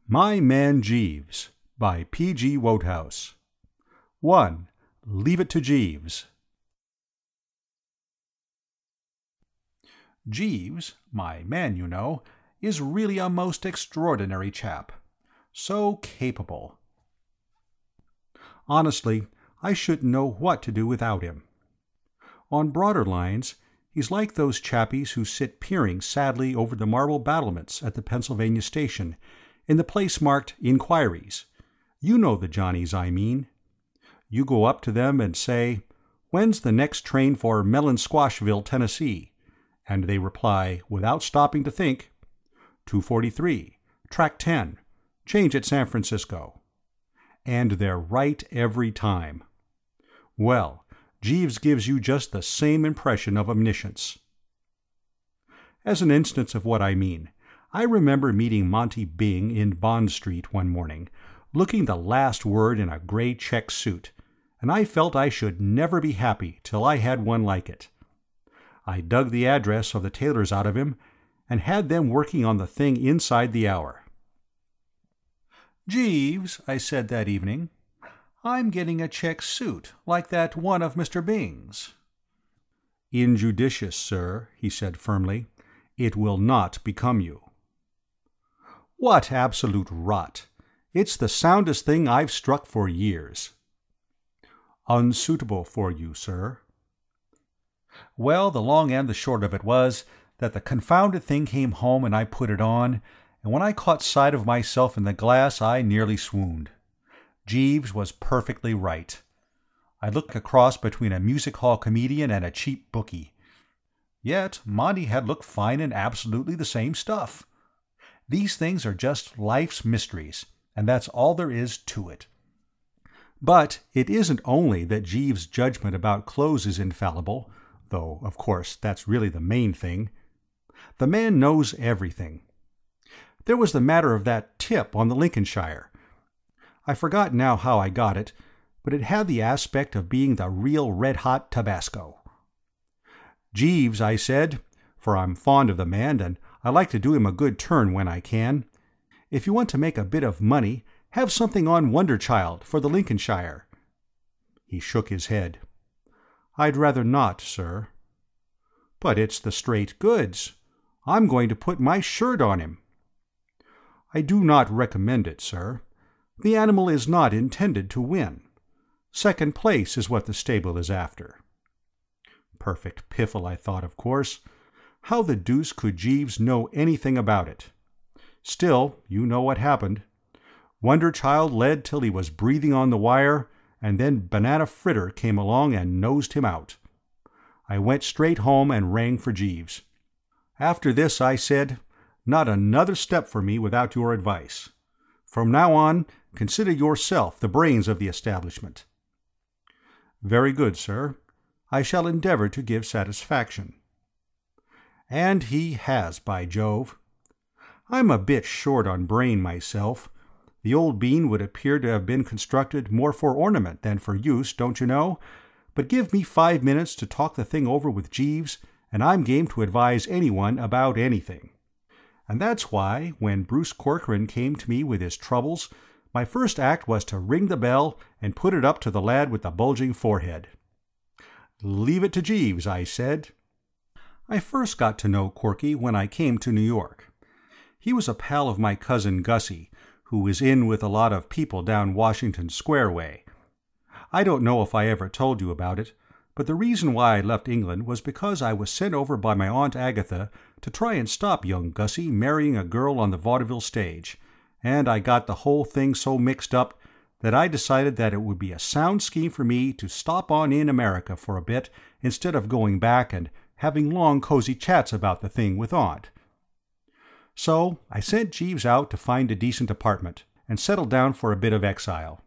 My Man Jeeves by P.G. Wodehouse. 1. Leave it to Jeeves. Jeeves, my man, you know, is really a most extraordinary chap. So capable. Honestly, I shouldn't know what to do without him. On broader lines, he's like those chappies who sit peering sadly over the marble battlements at the Pennsylvania station, in the place marked Inquiries. You know the Johnnies I mean. You go up to them and say, "When's the next train for Melon-Squashville, Tennessee?" And they reply, without stopping to think, "243, track 10, change at San Francisco." And they're right every time. Well, Jeeves gives you just the same impression of omniscience. As an instance of what I mean, I remember meeting Monty Byng in Bond Street one morning, looking the last word in a gray check suit, and I felt I should never be happy till I had one like it. I dug the address of the tailors out of him, and had them working on the thing inside the hour. "Jeeves," I said that evening, "I'm getting a check suit, like that one of Mr. Byng's." "Injudicious, sir," he said firmly. "It will not become you." What absolute rot! It's the soundest thing I've struck for years. "Unsuitable for you, sir." Well, the long and the short of it was that the confounded thing came home and I put it on, and when I caught sight of myself in the glass I nearly swooned. Jeeves was perfectly right. I looked a cross between a music-hall comedian and a cheap bookie. Yet Monty had looked fine in absolutely the same stuff. These things are just life's mysteries, and that's all there is to it. But it isn't only that Jeeves' judgment about clothes is infallible, though, of course, that's really the main thing. The man knows everything. There was the matter of that tip on the Lincolnshire. I forgot now how I got it, but it had the aspect of being the real red-hot Tabasco. "Jeeves," I said, for I'm fond of the man, and I like to do him a good turn when I can, "if you want to make a bit of money, have something on Wonderchild for the Lincolnshire." He shook his head. "I'd rather not, sir." "But it's the straight goods. I'm going to put my shirt on him." "I do not recommend it, sir. The animal is not intended to win. Second place is what the stable is after." Perfect piffle, I thought, of course. How the deuce could Jeeves know anything about it? Still, you know what happened. Wonderchild led till he was breathing on the wire, and then Banana Fritter came along and nosed him out. I went straight home and rang for Jeeves. After this, I said, "Not another step for me without your advice. From now on, consider yourself the brains of the establishment." "Very good, sir. I shall endeavor to give satisfaction." And he has, by Jove. I'm a bit short on brain myself. The old bean would appear to have been constructed more for ornament than for use, don't you know? But give me 5 minutes to talk the thing over with Jeeves, and I'm game to advise anyone about anything. And that's why, when Bruce Corcoran came to me with his troubles, my first act was to ring the bell and put it up to the lad with the bulging forehead. "Leave it to Jeeves," I said. I first got to know Corky when I came to New York. He was a pal of my cousin Gussie, who is in with a lot of people down Washington Square way. I don't know if I ever told you about it, but the reason why I left England was because I was sent over by my Aunt Agatha to try and stop young Gussie marrying a girl on the vaudeville stage, and I got the whole thing so mixed up that I decided that it would be a sound scheme for me to stop on in America for a bit instead of going back and having long cozy chats about the thing with Aunt. So I sent Jeeves out to find a decent apartment, and settled down for a bit of exile.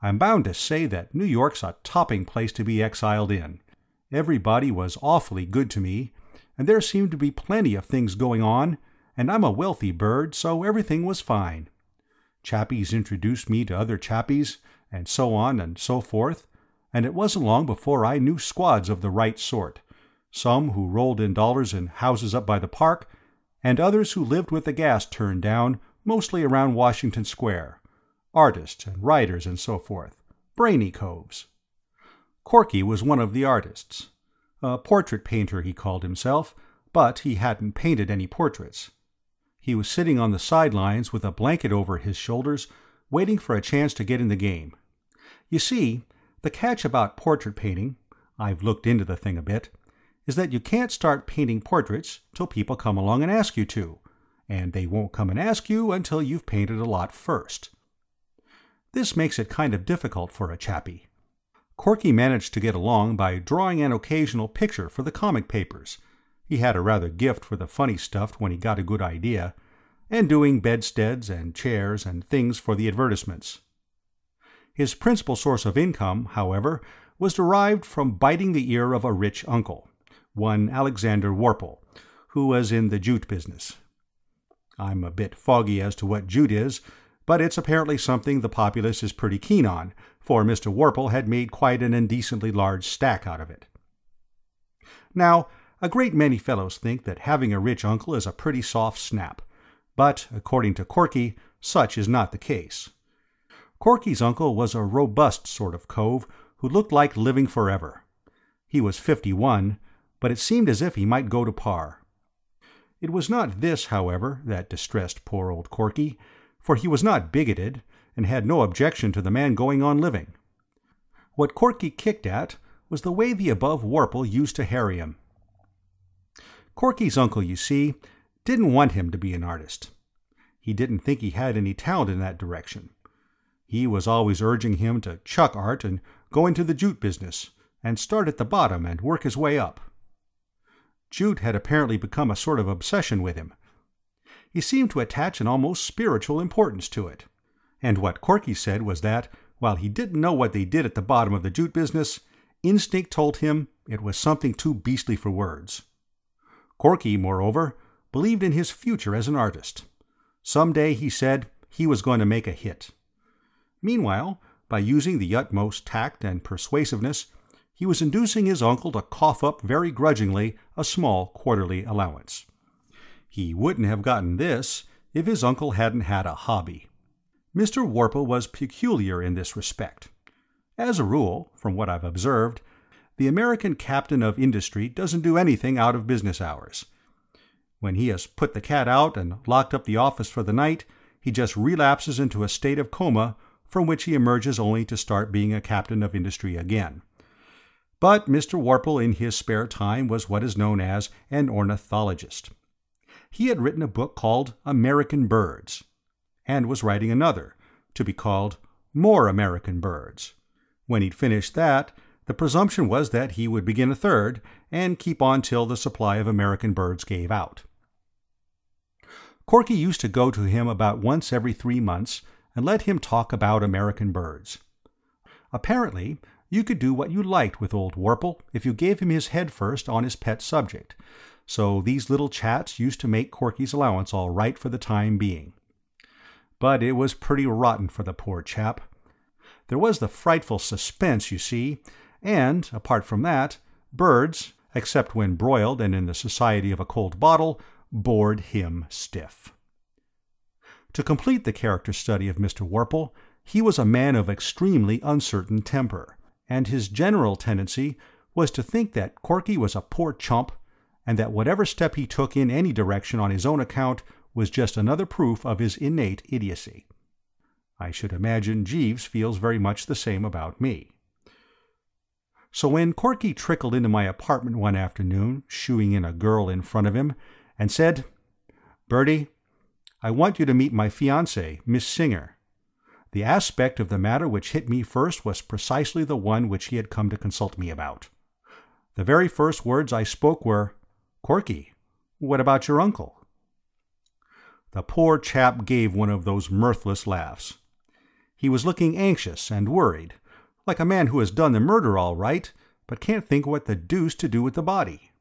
I'm bound to say that New York's a topping place to be exiled in. Everybody was awfully good to me, and there seemed to be plenty of things going on, and I'm a wealthy bird, so everything was fine. Chappies introduced me to other chappies, and so on and so forth, and it wasn't long before I knew squads of the right sort, some who rolled in dollars in houses up by the park, and others who lived with the gas turned down, mostly around Washington Square. Artists and writers and so forth. Brainy coves. Corky was one of the artists. A portrait painter, he called himself, but he hadn't painted any portraits. He was sitting on the sidelines with a blanket over his shoulders, waiting for a chance to get in the game. You see, the catch about portrait painting, I've looked into the thing a bit, is that you can't start painting portraits till people come along and ask you to, and they won't come and ask you until you've painted a lot first. This makes it kind of difficult for a chappie. Corky managed to get along by drawing an occasional picture for the comic papers. He had a rather gift for the funny stuff when he got a good idea, and doing bedsteads and chairs and things for the advertisements. His principal source of income, however, was derived from biting the ear of a rich uncle, one Alexander Warple, who was in the jute business. I'm a bit foggy as to what jute is, but it's apparently something the populace is pretty keen on, for Mr. Warple had made quite an indecently large stack out of it. Now, a great many fellows think that having a rich uncle is a pretty soft snap, but, according to Corky, such is not the case. Corky's uncle was a robust sort of cove who looked like living forever. He was 51, but it seemed as if he might go to par. It was not this, however, that distressed poor old Corky, for he was not bigoted, and had no objection to the man going on living. What Corky kicked at was the way the above Warple used to harry him. Corky's uncle, you see, didn't want him to be an artist. He didn't think he had any talent in that direction. He was always urging him to chuck art and go into the jute business, and start at the bottom and work his way up. Jute had apparently become a sort of obsession with him. He seemed to attach an almost spiritual importance to it. And what Corky said was that, while he didn't know what they did at the bottom of the jute business, instinct told him it was something too beastly for words. Corky, moreover, believed in his future as an artist. Some day, he said, he was going to make a hit. Meanwhile, by using the utmost tact and persuasiveness, he was inducing his uncle to cough up very grudgingly a small quarterly allowance. He wouldn't have gotten this if his uncle hadn't had a hobby. Mr. Warple was peculiar in this respect. As a rule, from what I've observed, the American captain of industry doesn't do anything out of business hours. When he has put the cat out and locked up the office for the night, he just relapses into a state of coma from which he emerges only to start being a captain of industry again. But Mr. Warple in his spare time was what is known as an ornithologist. He had written a book called American Birds, and was writing another, to be called More American Birds. When he'd finished that, the presumption was that he would begin a third, and keep on till the supply of American birds gave out. Corky used to go to him about once every 3 months, and let him talk about American birds. Apparently, you could do what you liked with old Warple if you gave him his head first on his pet subject, so these little chats used to make Corky's allowance all right for the time being. But it was pretty rotten for the poor chap. There was the frightful suspense, you see, and, apart from that, birds, except when broiled and in the society of a cold bottle, bored him stiff. To complete the character study of Mr. Warple, he was a man of extremely uncertain temper, and his general tendency was to think that Corky was a poor chump, and that whatever step he took in any direction on his own account was just another proof of his innate idiocy. I should imagine Jeeves feels very much the same about me. So when Corky trickled into my apartment one afternoon, shooing in a girl in front of him, and said, "Bertie, I want you to meet my fiancée, Miss Singer," the aspect of the matter which hit me first was precisely the one which he had come to consult me about. The very first words I spoke were, "Corky, what about your uncle?" The poor chap gave one of those mirthless laughs. He was looking anxious and worried, like a man who has done the murder all right, but can't think what the deuce to do with the body.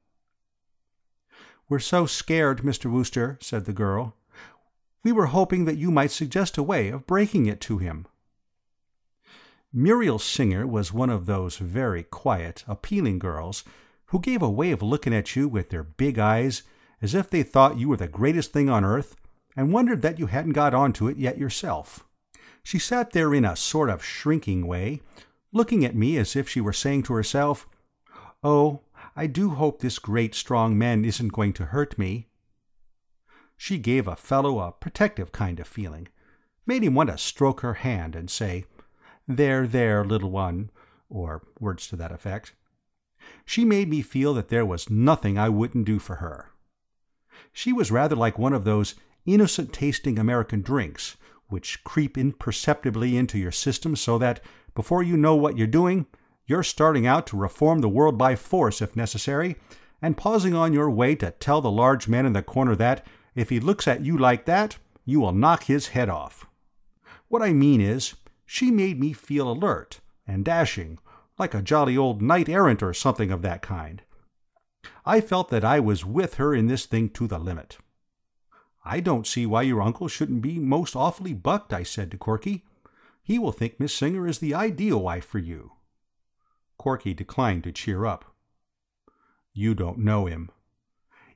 "We're so scared, Mr. Wooster," said the girl. "We were hoping that you might suggest a way of breaking it to him." Muriel Singer was one of those very quiet, appealing girls who gave a way of looking at you with their big eyes as if they thought you were the greatest thing on earth, and wondered that you hadn't got onto it yet yourself." She sat there in a sort of shrinking way, looking at me as if she were saying to herself, "Oh, I do hope this great strong man isn't going to hurt me." She gave a fellow a protective kind of feeling, made him want to stroke her hand and say, "There, there, little one," or words to that effect. She made me feel that there was nothing I wouldn't do for her. She was rather like one of those innocent-tasting American drinks, which creep imperceptibly into your system so that, before you know what you're doing, you're starting out to reform the world by force if necessary, and pausing on your way to tell the large man in the corner that, if he looks at you like that, you will knock his head off. What I mean is, she made me feel alert and dashing, like a jolly old knight-errant or something of that kind. I felt that I was with her in this thing to the limit. "I don't see why your uncle shouldn't be most awfully bucked," I said to Corky. "He will think Miss Singer is the ideal wife for you." Corky declined to cheer up. "You don't know him.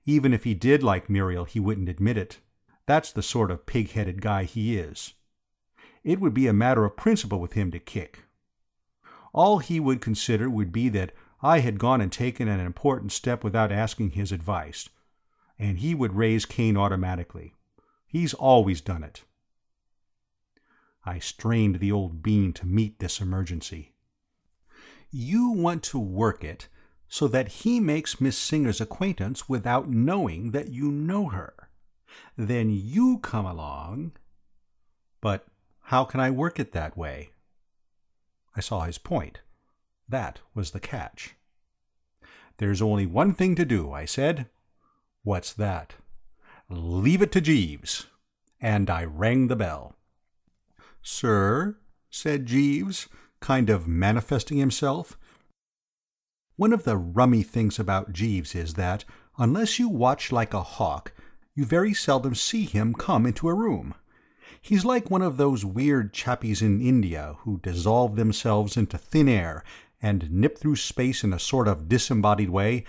Even if he did like Muriel, he wouldn't admit it. That's the sort of pig-headed guy he is. It would be a matter of principle with him to kick. All he would consider would be that I had gone and taken an important step without asking his advice, and he would raise Cain automatically. He's always done it." I strained the old bean to meet this emergency. "You want to work it so that he makes Miss Singer's acquaintance without knowing that you know her. Then you come along—" "But how can I work it that way?" I saw his point. That was the catch. "There's only one thing to do," I said. "What's that?" "Leave it to Jeeves." And I rang the bell. "Sir?" said Jeeves, kind of manifesting himself. One of the rummy things about Jeeves is that, unless you watch like a hawk, you very seldom see him come into a room. He's like one of those weird chappies in India who dissolve themselves into thin air and nip through space in a sort of disembodied way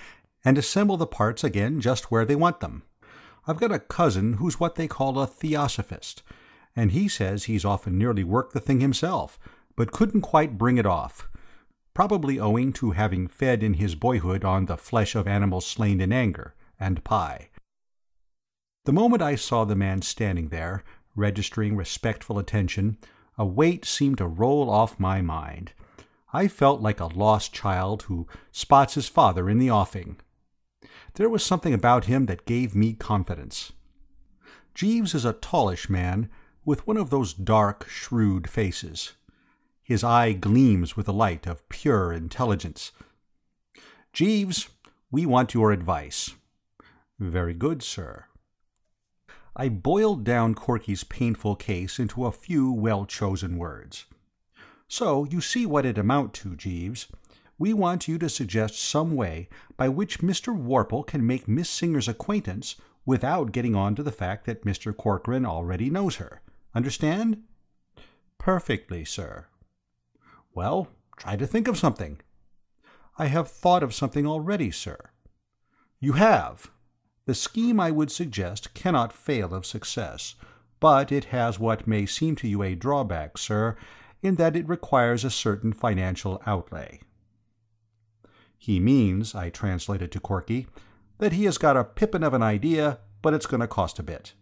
and assemble the parts again just where they want them. I've got a cousin who's what they call a theosophist, and he says he's often nearly worked the thing himself, but couldn't quite bring it off, probably owing to having fed in his boyhood on the flesh of animals slain in anger, and pie. The moment I saw the man standing there, registering respectful attention, a weight seemed to roll off my mind. I felt like a lost child who spots his father in the offing. There was something about him that gave me confidence. Jeeves is a tallish man, with one of those dark, shrewd faces. His eye gleams with the light of pure intelligence. "Jeeves, we want your advice." "Very good, sir." I boiled down Corky's painful case into a few well-chosen words. "So you see what it amount to, Jeeves. We want you to suggest some way by which Mr. Worple can make Miss Singer's acquaintance without getting on to the fact that Mr. Corcoran already knows her. Understand?" "Perfectly, sir." "Well, try to think of something." "I have thought of something already, sir." "You have? The scheme I would suggest cannot fail of success, but it has what may seem to you a drawback, sir, in that it requires a certain financial outlay." "He means," I translated to Corky, "that he has got a pippin of an idea, but it's going to cost a bit."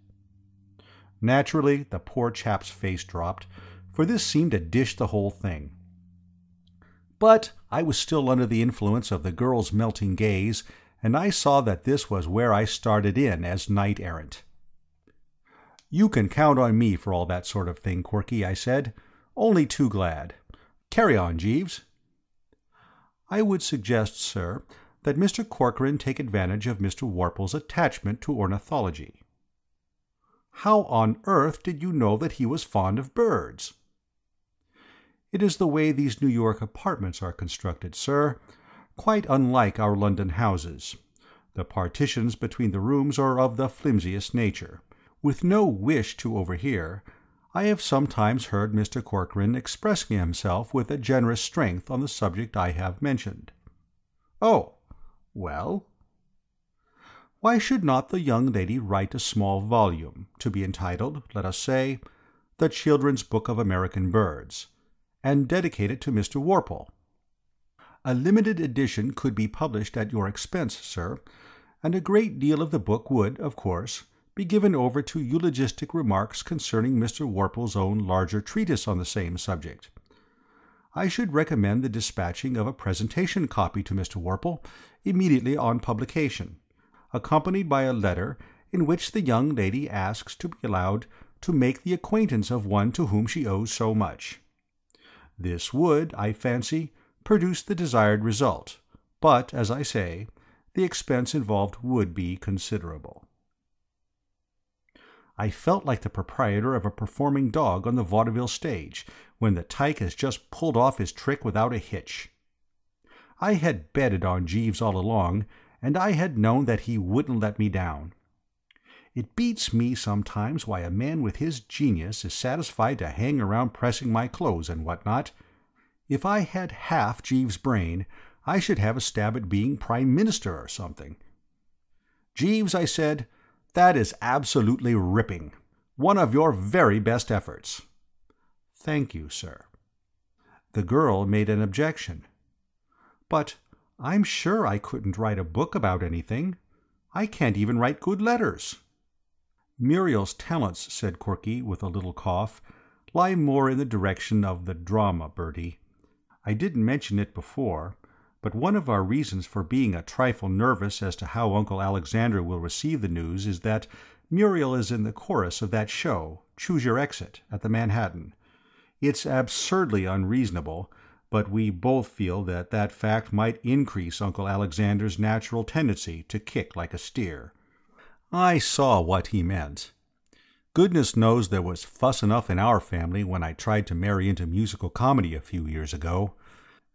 Naturally, the poor chap's face dropped, for this seemed to dish the whole thing. But I was still under the influence of the girl's melting gaze, and I saw that this was where I started in as knight-errant. "You can count on me for all that sort of thing, Corky," I said. "Only too glad. Carry on, Jeeves." "I would suggest, sir, that Mr. Corcoran take advantage of Mr. Worple's attachment to ornithology." "How on earth did you know that he was fond of birds?" "It is the way these New York apartments are constructed, sir. Quite unlike our London houses. The partitions between the rooms are of the flimsiest nature. With no wish to overhear, I have sometimes heard Mr. Corcoran expressing himself with a generous strength on the subject I have mentioned." "Oh, well?" Why should not the young lady write a small volume, to be entitled, let us say, The Children's Book of American Birds, and dedicate it to Mr. Worple? A limited edition could be published at your expense, sir, and a great deal of the book would, of course, be given over to eulogistic remarks concerning Mr. Worple's own larger treatise on the same subject. I should recommend the dispatching of a presentation copy to Mr. Worple immediately on publication, accompanied by a letter in which the young lady asks to be allowed to make the acquaintance of one to whom she owes so much. This would, I fancy, produce the desired result, but, as I say, the expense involved would be considerable. I felt like the proprietor of a performing dog on the vaudeville stage, when the tyke has just pulled off his trick without a hitch. I had betted on Jeeves all along, and I had known that he wouldn't let me down. It beats me sometimes why a man with his genius is satisfied to hang around pressing my clothes and what not. If I had half Jeeves' brain, I should have a stab at being Prime Minister or something. "Jeeves," I said, "that is absolutely ripping. One of your very best efforts." "Thank you, sir." The girl made an objection. "But I'm sure I couldn't write a book about anything. I can't even write good letters." "Muriel's talents," said Corky, with a little cough, "lie more in the direction of the drama, Bertie. I didn't mention it before, but one of our reasons for being a trifle nervous as to how Uncle Alexander will receive the news is that Muriel is in the chorus of that show, Choose Your Exit, at the Manhattan. It's absurdly unreasonable, but we both feel that that fact might increase Uncle Alexander's natural tendency to kick like a steer." I saw what he meant. Goodness knows there was fuss enough in our family when I tried to marry into musical comedy a few years ago,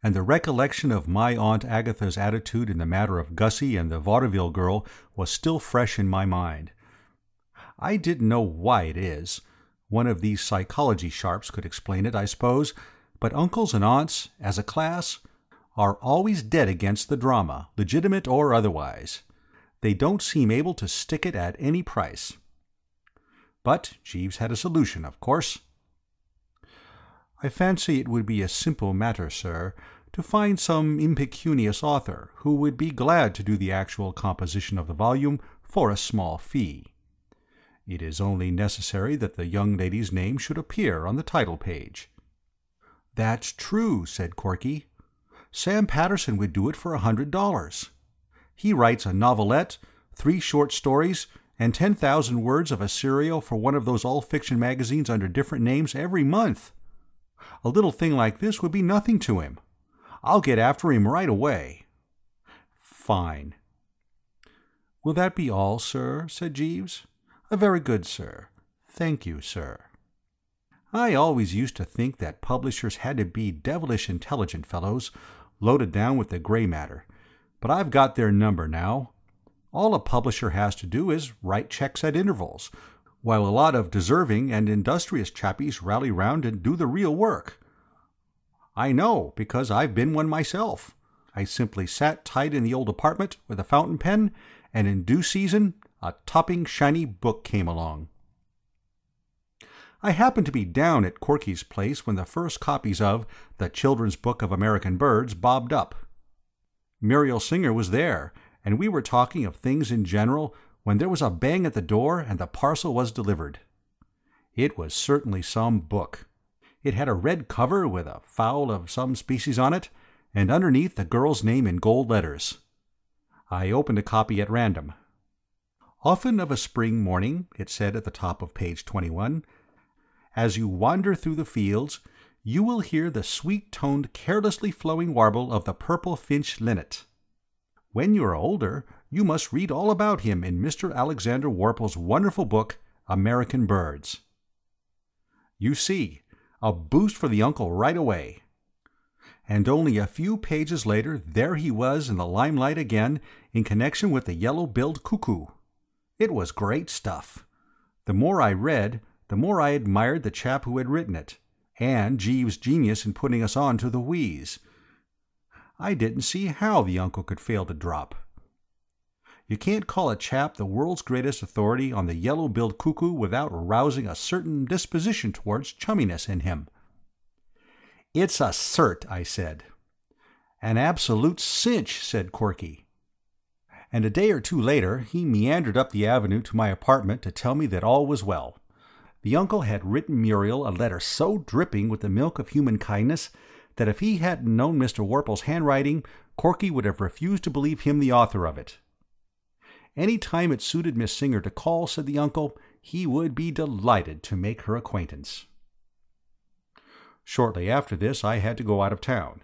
and the recollection of my Aunt Agatha's attitude in the matter of Gussie and the vaudeville girl was still fresh in my mind. I didn't know why it is. One of these psychology sharps could explain it, I suppose, but uncles and aunts, as a class, are always dead against the drama, legitimate or otherwise. They don't seem able to stick it at any price. But Jeeves had a solution, of course. "I fancy it would be a simple matter, sir, to find some impecunious author who would be glad to do the actual composition of the volume for a small fee. It is only necessary that the young lady's name should appear on the title page." "That's true," said Corky. "Sam Patterson would do it for $100. He writes a novelette, 3 short stories, and 10,000 words of a serial for one of those all-fiction magazines under different names every month. A little thing like this would be nothing to him. I'll get after him right away." "Fine." "Will that be all, sir?" said Jeeves. "Very good, sir. Thank you, sir." I always used to think that publishers had to be devilish intelligent fellows, loaded down with the grey matter, but I've got their number now. All a publisher has to do is write checks at intervals, while a lot of deserving and industrious chappies rally round and do the real work. I know, because I've been one myself. I simply sat tight in the old apartment with a fountain pen, and in due season a topping shiny book came along. I happened to be down at Corky's place when the first copies of The Children's Book of American Birds bobbed up. Muriel Singer was there, and we were talking of things in general when there was a bang at the door and the parcel was delivered. It was certainly some book. It had a red cover with a fowl of some species on it, and underneath the girl's name in gold letters. I opened a copy at random. "Often of a spring morning," it said at the top of page 21, "as you wander through the fields, you will hear the sweet-toned, carelessly flowing warble of the purple finch linnet. When you are older, you must read all about him in Mr. Alexander Worple's wonderful book, American Birds." You see, a boost for the uncle right away. And only a few pages later there he was in the limelight again in connection with the yellow-billed cuckoo. It was great stuff. The more I read, the more I admired the chap who had written it, and Jeeves' genius in putting us on to the wheeze. I didn't see how the uncle could fail to drop. You can't call a chap the world's greatest authority on the yellow-billed cuckoo without rousing a certain disposition towards chumminess in him. "It's a cert," I said. "An absolute cinch," said Corky. And a day or two later he meandered up the avenue to my apartment to tell me that all was well. The uncle had written Muriel a letter so dripping with the milk of human kindness that if he hadn't known Mr. Warple's handwriting, Corky would have refused to believe him the author of it. Any time it suited Miss Singer to call, said the uncle, he would be delighted to make her acquaintance. Shortly after this I had to go out of town.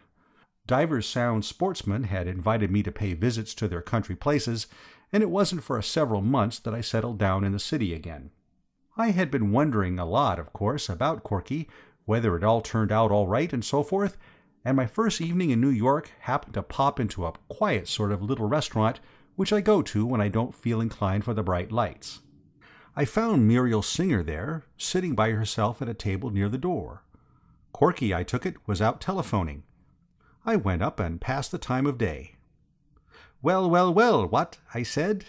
Divers sound sportsmen had invited me to pay visits to their country places, and it wasn't for several months that I settled down in the city again. I had been wondering a lot, of course, about Corky, whether it all turned out all right and so forth, and my first evening in New York happened to pop into a quiet sort of little restaurant which I go to when I don't feel inclined for the bright lights. I found Muriel Singer there, sitting by herself at a table near the door. Corky, I took it, was out telephoning. I went up and passed the time of day. "Well, well, well, what?" I said.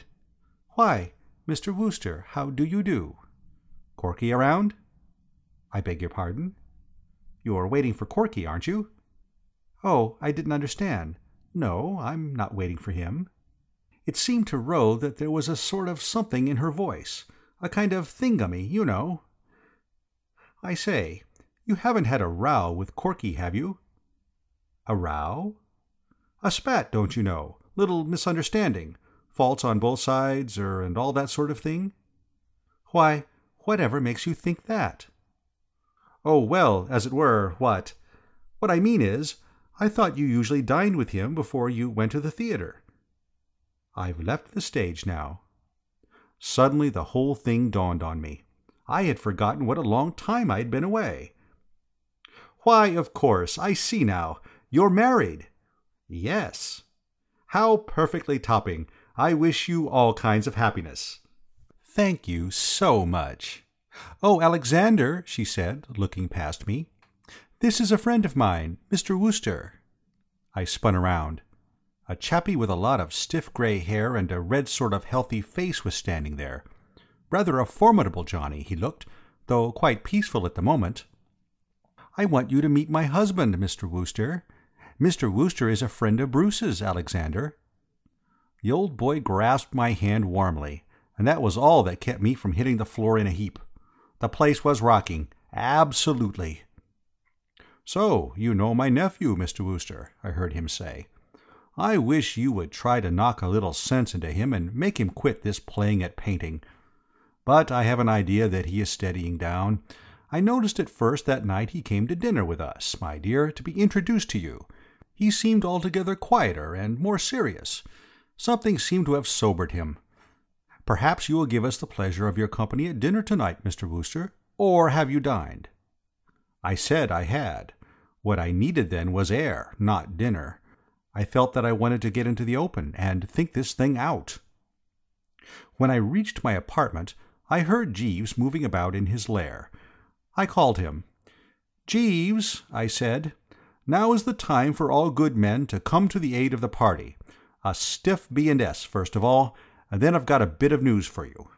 "Why, Mr. Wooster, how do you do? Corky around?" "I beg your pardon?" "You're waiting for Corky, aren't you?" "Oh, I didn't understand. No, I'm not waiting for him." It seemed to Roe that there was a sort of something in her voice, a kind of thingummy, you know. "I say, you haven't had a row with Corky, have you?" "A row?" "A spat, don't you know, little misunderstanding, faults on both sides, and all that sort of thing?" "Why, whatever makes you think that?" "Oh, well, as it were, what I mean is, I thought you usually dined with him before you went to the theatre." "I've left the stage now." Suddenly the whole thing dawned on me. I had forgotten what a long time I had been away. "Why, of course, I see now. You're married." "Yes." "How perfectly topping. I wish you all kinds of happiness." "Thank you so much." "Oh, Alexander," she said, looking past me. "This is a friend of mine, Mr. Wooster." I spun around. A chappie with a lot of stiff grey hair and a red sort of healthy face was standing there. Rather a formidable Johnny, he looked, though quite peaceful at the moment. "I want you to meet my husband, Mr. Wooster. Mr. Wooster is a friend of Bruce's, Alexander." The old boy grasped my hand warmly, and that was all that kept me from hitting the floor in a heap. The place was rocking. Absolutely. "So, you know my nephew, Mr. Wooster," I heard him say. "I wish you would try to knock a little sense into him and make him quit this playing at painting. But I have an idea that he is steadying down. I noticed at first that night he came to dinner with us, my dear, to be introduced to you. He seemed altogether quieter and more serious. Something seemed to have sobered him. Perhaps you will give us the pleasure of your company at dinner tonight, Mr. Wooster, or have you dined?" I said I had. What I needed then was air, not dinner. I felt that I wanted to get into the open and think this thing out. When I reached my apartment, I heard Jeeves moving about in his lair. I called him. "Jeeves," I said, "now is the time for all good men to come to the aid of the party. A stiff B&S, first of all, and then I've got a bit of news for you."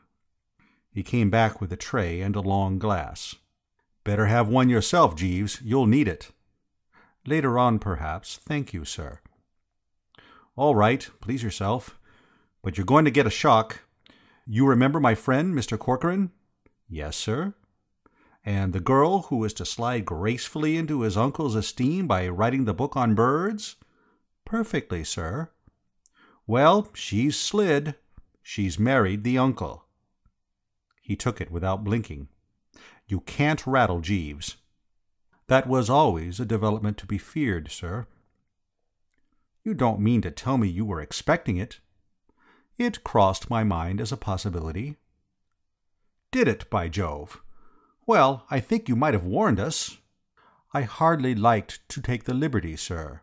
He came back with a tray and a long glass. "Better have one yourself, Jeeves. You'll need it." "Later on, perhaps. Thank you, sir." "All right, please yourself. But you're going to get a shock. You remember my friend, Mr. Corcoran?" "Yes, sir." "And the girl who is to slide gracefully into his uncle's esteem by writing the book on birds?" "Perfectly, sir." "Well, she's slid. She's married the uncle." He took it without blinking. "You can't rattle Jeeves." "That was always a development to be feared, sir." "You don't mean to tell me you were expecting it?" "It crossed my mind as a possibility." "Did it, by Jove? Well, I think you might have warned us." "I hardly liked to take the liberty, sir."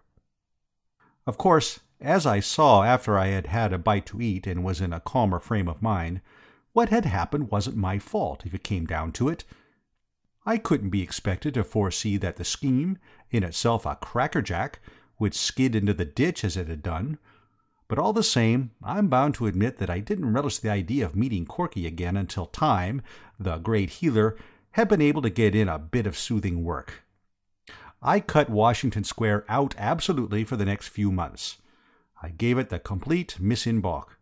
Of course, as I saw after I had had a bite to eat and was in a calmer frame of mind, what had happened wasn't my fault, if it came down to it. I couldn't be expected to foresee that the scheme, in itself a crackerjack, would skid into the ditch as it had done. But all the same, I'm bound to admit that I didn't relish the idea of meeting Corky again until Time, the great healer, had been able to get in a bit of soothing work. I cut Washington Square out absolutely for the next few months. I gave it the complete mise en bloc.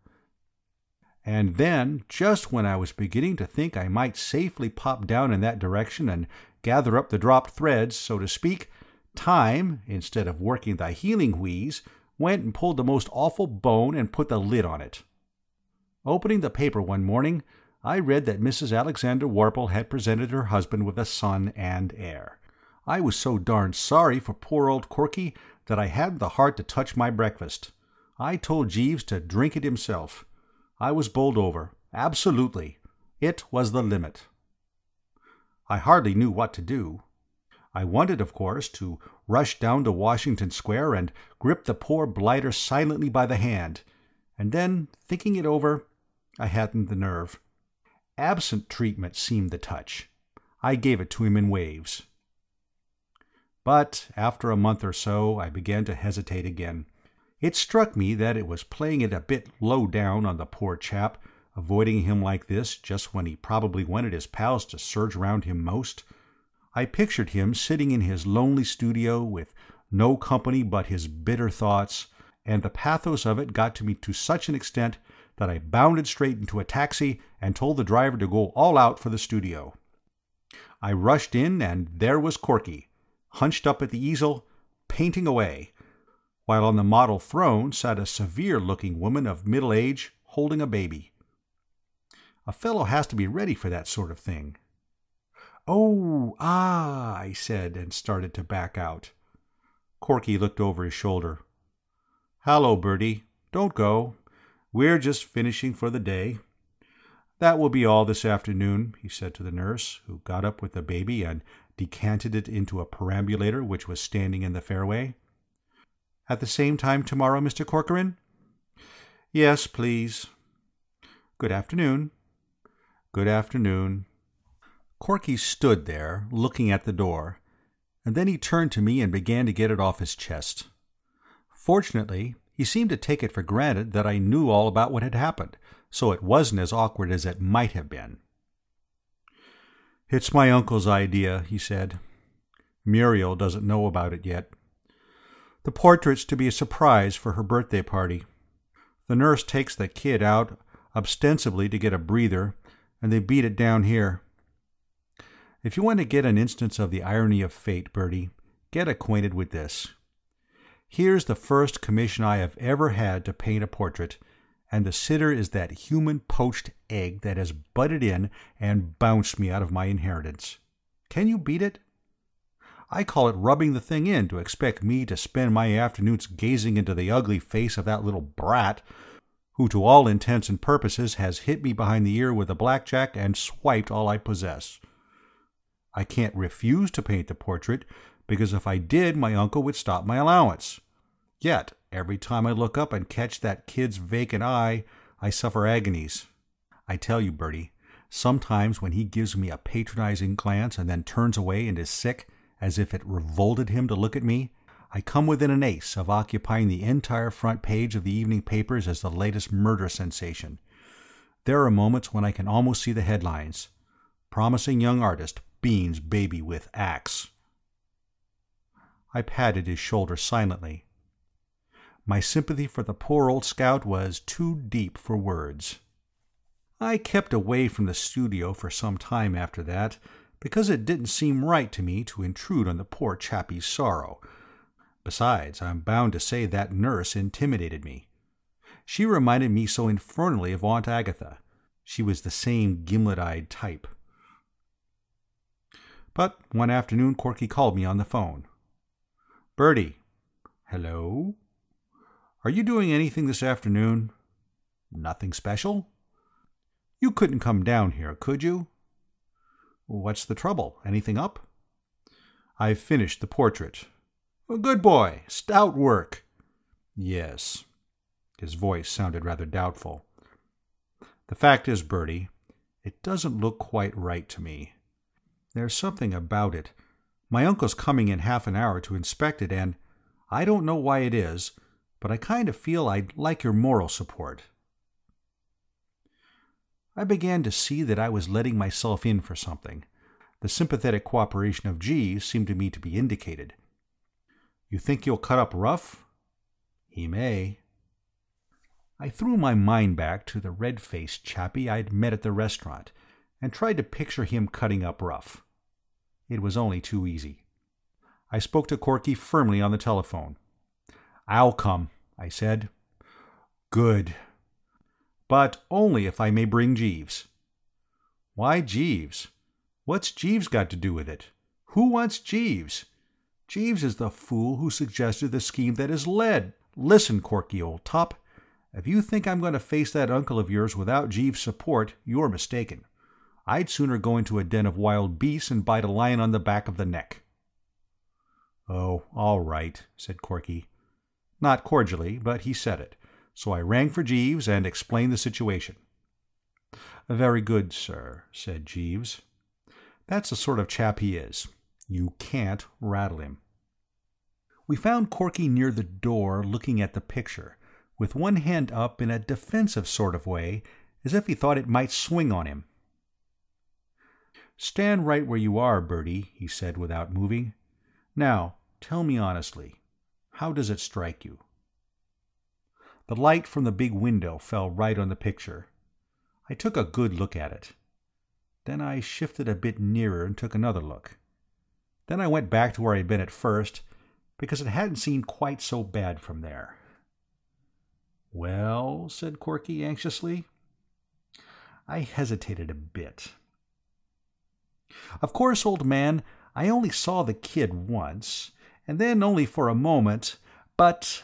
And then, just when I was beginning to think I might safely pop down in that direction and gather up the dropped threads, so to speak, Time, instead of working the healing wheeze, went and pulled the most awful bone and put the lid on it. Opening the paper one morning, I read that Mrs. Alexander Warple had presented her husband with a son and heir. I was so darned sorry for poor old Corky that I hadn't the heart to touch my breakfast. I told Jeeves to drink it himself. I was bowled over. Absolutely. It was the limit. I hardly knew what to do. I wanted, of course, to rush down to Washington Square and grip the poor blighter silently by the hand, and then, thinking it over, I hadn't the nerve. Absent treatment seemed the touch. I gave it to him in waves. But after a month or so, I began to hesitate again. It struck me that it was playing it a bit low down on the poor chap, avoiding him like this just when he probably wanted his pals to surge around him most. I pictured him sitting in his lonely studio with no company but his bitter thoughts, and the pathos of it got to me to such an extent that I bounded straight into a taxi and told the driver to go all out for the studio. I rushed in, and there was Corky, hunched up at the easel, painting away, while on the model throne sat a severe-looking woman of middle age holding a baby. A fellow has to be ready for that sort of thing. "Oh, I said, and started to back out. Corky looked over his shoulder. "Hallo, Bertie. Don't go. We're just finishing for the day. That will be all this afternoon," he said to the nurse, who got up with the baby and decanted it into a perambulator which was standing in the fairway. "At the same time tomorrow, Mr. Corcoran?" "Yes, please." "Good afternoon." "Good afternoon." Corky stood there, looking at the door, and then he turned to me and began to get it off his chest. Fortunately, he seemed to take it for granted that I knew all about what had happened, so it wasn't as awkward as it might have been. "It's my uncle's idea," he said. "Muriel doesn't know about it yet. The portrait's to be a surprise for her birthday party. The nurse takes the kid out ostensibly to get a breather, and they beat it down here. If you want to get an instance of the irony of fate, Bertie, get acquainted with this. Here's the first commission I have ever had to paint a portrait, and the sitter is that human poached egg that has butted in and bounced me out of my inheritance. Can you beat it? I call it rubbing the thing in to expect me to spend my afternoons gazing into the ugly face of that little brat, who to all intents and purposes has hit me behind the ear with a blackjack and swiped all I possess. I can't refuse to paint the portrait, because if I did, my uncle would stop my allowance. Yet, every time I look up and catch that kid's vacant eye, I suffer agonies. I tell you, Bertie, sometimes when he gives me a patronizing glance and then turns away and is sick, as if it revolted him to look at me, I come within an ace of occupying the entire front page of the evening papers as the latest murder sensation. There are moments when I can almost see the headlines. "Promising young artist beans baby with axe." I patted his shoulder silently. My sympathy for the poor old scout was too deep for words. I kept away from the studio for some time after that, because it didn't seem right to me to intrude on the poor chappie's sorrow. Besides, I'm bound to say that nurse intimidated me. She reminded me so infernally of Aunt Agatha. She was the same gimlet-eyed type. But one afternoon Corky called me on the phone. "Bertie." "Hello?" "Are you doing anything this afternoon?" "Nothing special." "You couldn't come down here, could you?" "What's the trouble? Anything up?" "I've finished the portrait." "Good boy. Stout work." "Yes." His voice sounded rather doubtful. "The fact is, Bertie, it doesn't look quite right to me. There's something about it. My uncle's coming in half an hour to inspect it, and I don't know why it is, but I kind of feel I'd like your moral support." I began to see that I was letting myself in for something. The sympathetic cooperation of Jeeves seemed to me to be indicated. "You think you'll cut up rough?" "He may." I threw my mind back to the red-faced chappie I'd met at the restaurant, and tried to picture him cutting up rough. It was only too easy. I spoke to Corky firmly on the telephone. "I'll come," I said. "Good. But only if I may bring Jeeves." "Why Jeeves? What's Jeeves got to do with it? Who wants Jeeves? Jeeves is the fool who suggested the scheme that is led. Listen, Corky, old top. If you think I'm going to face that uncle of yours without Jeeves' support, you're mistaken. I'd sooner go into a den of wild beasts and bite a lion on the back of the neck." "Oh, all right," said Corky. Not cordially, but he said it, so I rang for Jeeves and explained the situation. "Very good, sir," said Jeeves. That's the sort of chap he is. You can't rattle him. We found Corky near the door looking at the picture, with one hand up in a defensive sort of way, as if he thought it might swing on him. "Stand right where you are, Bertie," he said without moving. "Now, tell me honestly, how does it strike you?" The light from the big window fell right on the picture. I took a good look at it. Then I shifted a bit nearer and took another look. Then I went back to where I'd been at first, because it hadn't seemed quite so bad from there. "Well," said Corky anxiously. I hesitated a bit. "Of course, old man, I only saw the kid once, and then only for a moment, but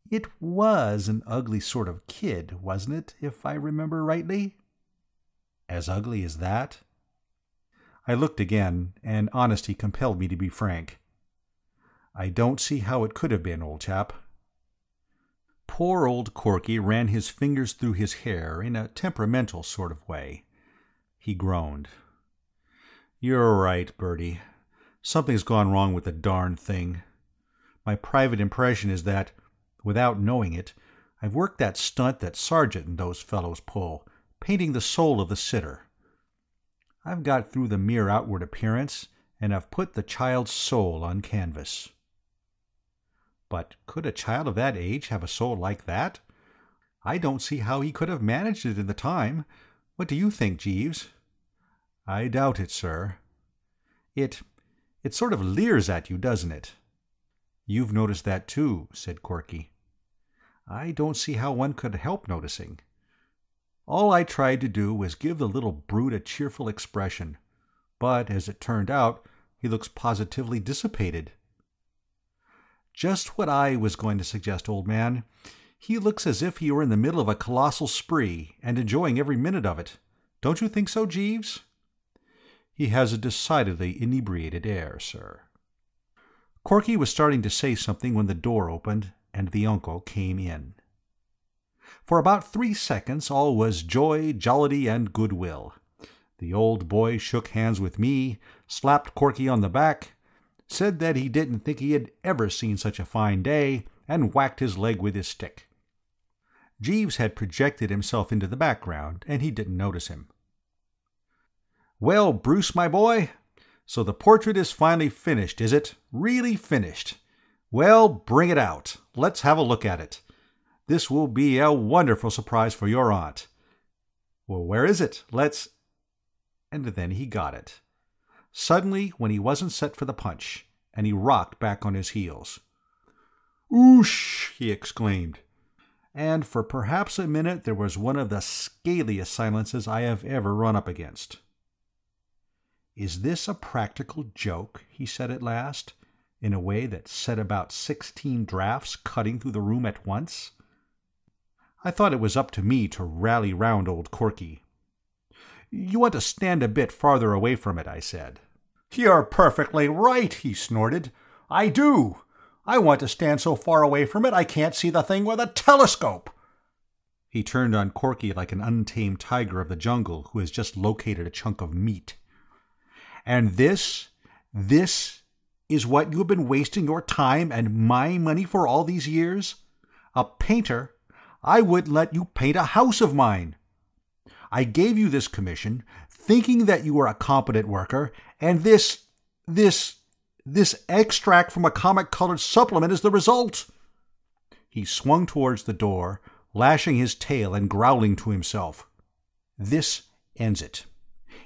it was an ugly sort of kid, wasn't it, if I remember rightly?" "As ugly as that?" I looked again, and honesty compelled me to be frank. "I don't see how it could have been, old chap." Poor old Corky ran his fingers through his hair in a temperamental sort of way. He groaned. "You're right, Bertie. Something's gone wrong with the darn thing. My private impression is that, without knowing it, I've worked that stunt that Sargent and those fellows pull, painting the soul of the sitter. I've got through the mere outward appearance, and I've put the child's soul on canvas." "But could a child of that age have a soul like that? I don't see how he could have managed it in the time. What do you think, Jeeves?" "I doubt it, sir." It sort of leers at you, doesn't it?" "You've noticed that too," said Corky. "I don't see how one could help noticing. All I tried to do was give the little brute a cheerful expression, but as it turned out, he looks positively dissipated." "Just what I was going to suggest, old man. He looks as if he were in the middle of a colossal spree, and enjoying every minute of it. Don't you think so, Jeeves?" "He has a decidedly inebriated air, sir." Corky was starting to say something when the door opened, and the uncle came in. For about 3 seconds all was joy, jollity, and goodwill. The old boy shook hands with me, slapped Corky on the back, said that he didn't think he had ever seen such a fine day, and whacked his leg with his stick. Jeeves had projected himself into the background, and he didn't notice him. "Well, Bruce, my boy, so the portrait is finally finished, is it? Really finished? Well, bring it out. Let's have a look at it. This will be a wonderful surprise for your aunt. Well, where is it? Let's—" And then he got it. Suddenly, when he wasn't set for the punch, and he rocked back on his heels. "Oosh!" he exclaimed. And for perhaps a minute there was one of the scaliest silences I have ever run up against. "Is this a practical joke?" he said at last, in a way that set about 16 drafts cutting through the room at once. I thought it was up to me to rally round old Corky. "You want to stand a bit farther away from it," I said. "You're perfectly right," he snorted. "I do. I want to stand so far away from it I can't see the thing with a telescope." He turned on Corky like an untamed tiger of the jungle who has just located a chunk of meat. "And this is what you have been wasting your time and my money for all these years? A painter? I wouldn't let you paint a house of mine. I gave you this commission, thinking that you were a competent worker, and this extract from a comic-colored supplement is the result." He swung towards the door, lashing his tail and growling to himself. "This ends it.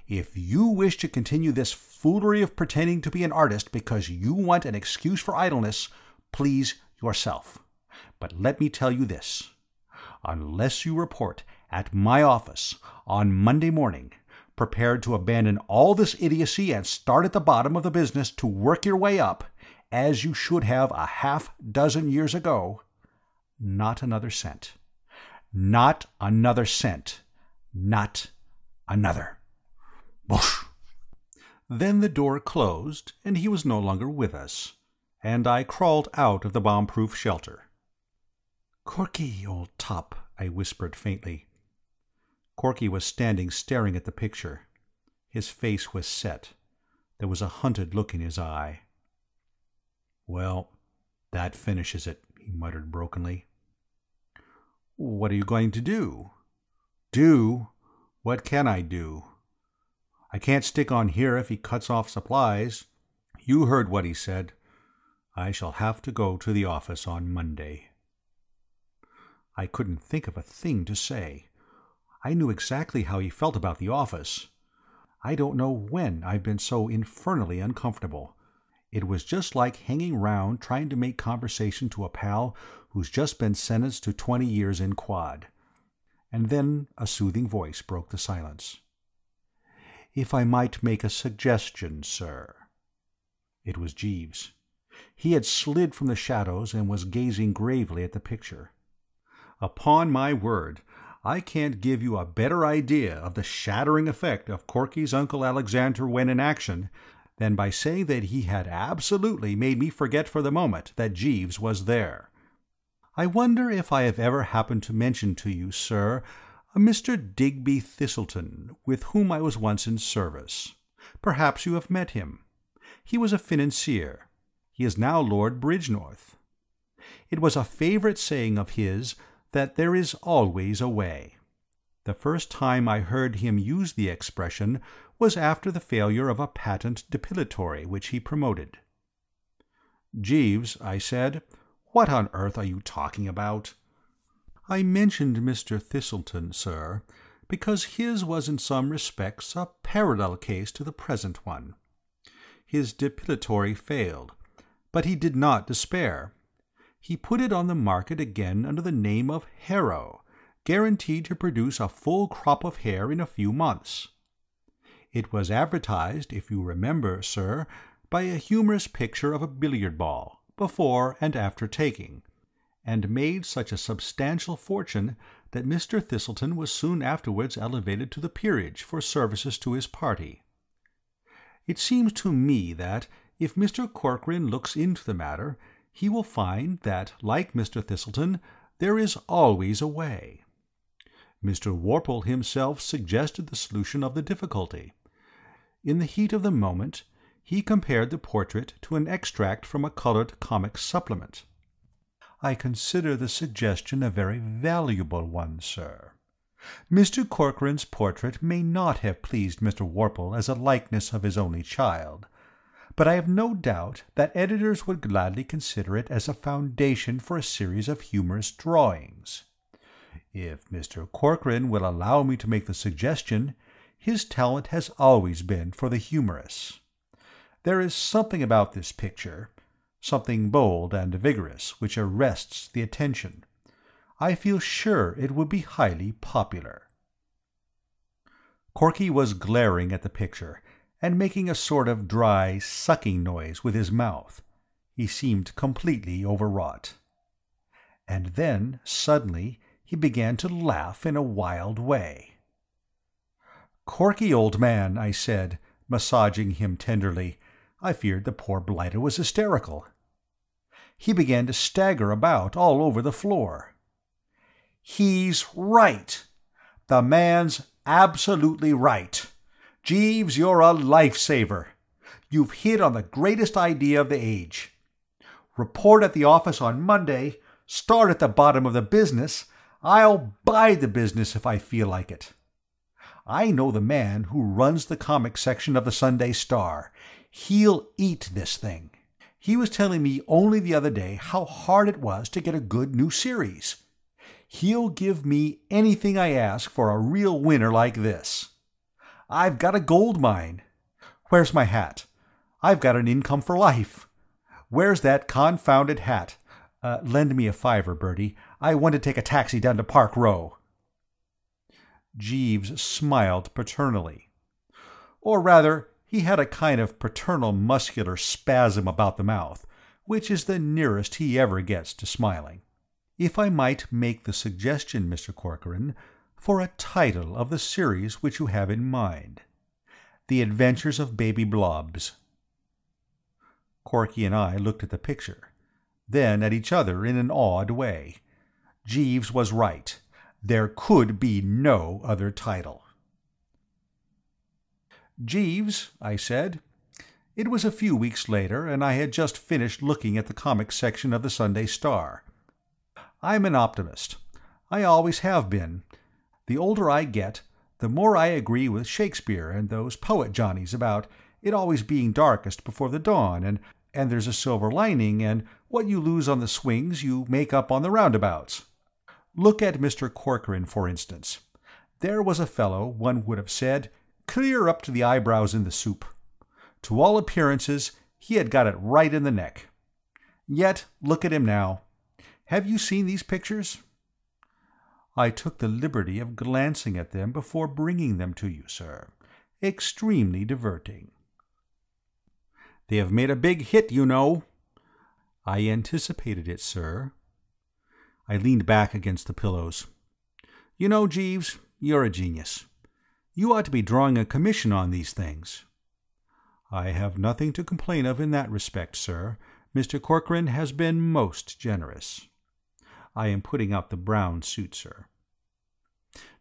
If you wish to continue this foolery of pretending to be an artist because you want an excuse for idleness, please yourself. But let me tell you this. Unless you report at my office on Monday morning, prepared to abandon all this idiocy and start at the bottom of the business to work your way up, as you should have a half-dozen years ago, not another cent. Not another cent. Not another." Boosh! Then the door closed, and he was no longer with us, and I crawled out of the bomb-proof shelter. "Corky, old top," I whispered faintly. Corky was standing staring at the picture. His face was set. There was a hunted look in his eye. "Well, that finishes it," he muttered brokenly. "What are you going to do?" "Do? What can I do? I can't stick on here if he cuts off supplies. You heard what he said. I shall have to go to the office on Monday." I couldn't think of a thing to say. I knew exactly how he felt about the office. I don't know when I've been so infernally uncomfortable. It was just like hanging round trying to make conversation to a pal who's just been sentenced to 20 years in quad. And then a soothing voice broke the silence. "If I might make a suggestion, sir." It was Jeeves. He had slid from the shadows and was gazing gravely at the picture. Upon my word, I can't give you a better idea of the shattering effect of Corky's Uncle Alexander when in action than by saying that he had absolutely made me forget for the moment that Jeeves was there. "I wonder if I have ever happened to mention to you, sir, a Mr. Digby Thistleton, with whom I was once in service. Perhaps you have met him. He was a financier. He is now Lord Bridgenorth. It was a favourite saying of his that there is always a way. The first time I heard him use the expression was after the failure of a patent depilatory which he promoted." "Jeeves," I said, "what on earth are you talking about?" "I mentioned Mr. Thistleton, sir, because his was in some respects a parallel case to the present one. His depilatory failed, but he did not despair. He put it on the market again under the name of Harrow, guaranteed to produce a full crop of hair in a few months. It was advertised, if you remember, sir, by a humorous picture of a billiard ball, before and after taking, and made such a substantial fortune that Mr. Thistleton was soon afterwards elevated to the peerage for services to his party. It seems to me that, if Mr. Corcoran looks into the matter, he will find that, like Mr. Thistleton, there is always a way. Mr. Worple himself suggested the solution of the difficulty. In the heat of the moment, he compared the portrait to an extract from a coloured comic supplement. I consider the suggestion a very valuable one, sir. Mr. Corcoran's portrait may not have pleased Mr. Worple as a likeness of his only child, but I have no doubt that editors would gladly consider it as a foundation for a series of humorous drawings. If Mr. Corcoran will allow me to make the suggestion, his talent has always been for the humorous. There is something about this picture, something bold and vigorous, which arrests the attention. I feel sure it would be highly popular." Corky was glaring at the picture, and making a sort of dry, sucking noise with his mouth. He seemed completely overwrought. And then, suddenly, he began to laugh in a wild way. "Corky, old man," I said, massaging him tenderly. I feared the poor blighter was hysterical. He began to stagger about all over the floor. "He's right. The man's absolutely right. Jeeves, you're a life-saver. You've hit on the greatest idea of the age. Report at the office on Monday, start at the bottom of the business. I'll buy the business if I feel like it. I know the man who runs the comic section of the Sunday Star. He'll eat this thing. He was telling me only the other day how hard it was to get a good new series. He'll give me anything I ask for a real winner like this. I've got a gold mine. Where's my hat? I've got an income for life. Where's that confounded hat? Lend me a $5, Bertie. I want to take a taxi down to Park Row. Jeeves smiled paternally. Or rather, he had a kind of paternal muscular spasm about the mouth, which is the nearest he ever gets to smiling. If I might make the suggestion, Mr. Corcoran, for a title of the series which you have in mind. The Adventures of Baby Blobs. Corky and I looked at the picture, then at each other in an awed way. Jeeves was right. There could be no other title. "Jeeves," I said. It was a few weeks later, and I had just finished looking at the comic section of the Sunday Star. I'm an optimist. I always have been. The older I get, the more I agree with Shakespeare and those poet-johnnies about it always being darkest before the dawn, and there's a silver lining, and what you lose on the swings you make up on the roundabouts. Look at Mr. Corcoran, for instance. There was a fellow, one would have said, clear up to the eyebrows in the soup. To all appearances, he had got it right in the neck. Yet, look at him now. Have you seen these pictures?" "I took the liberty of glancing at them before bringing them to you, sir. Extremely diverting." "They have made a big hit, you know." "I anticipated it, sir." I leaned back against the pillows. "You know, Jeeves, you're a genius. You ought to be drawing a commission on these things." "I have nothing to complain of in that respect, sir. Mr. Corcoran has been most generous. I am putting out the brown suit, sir."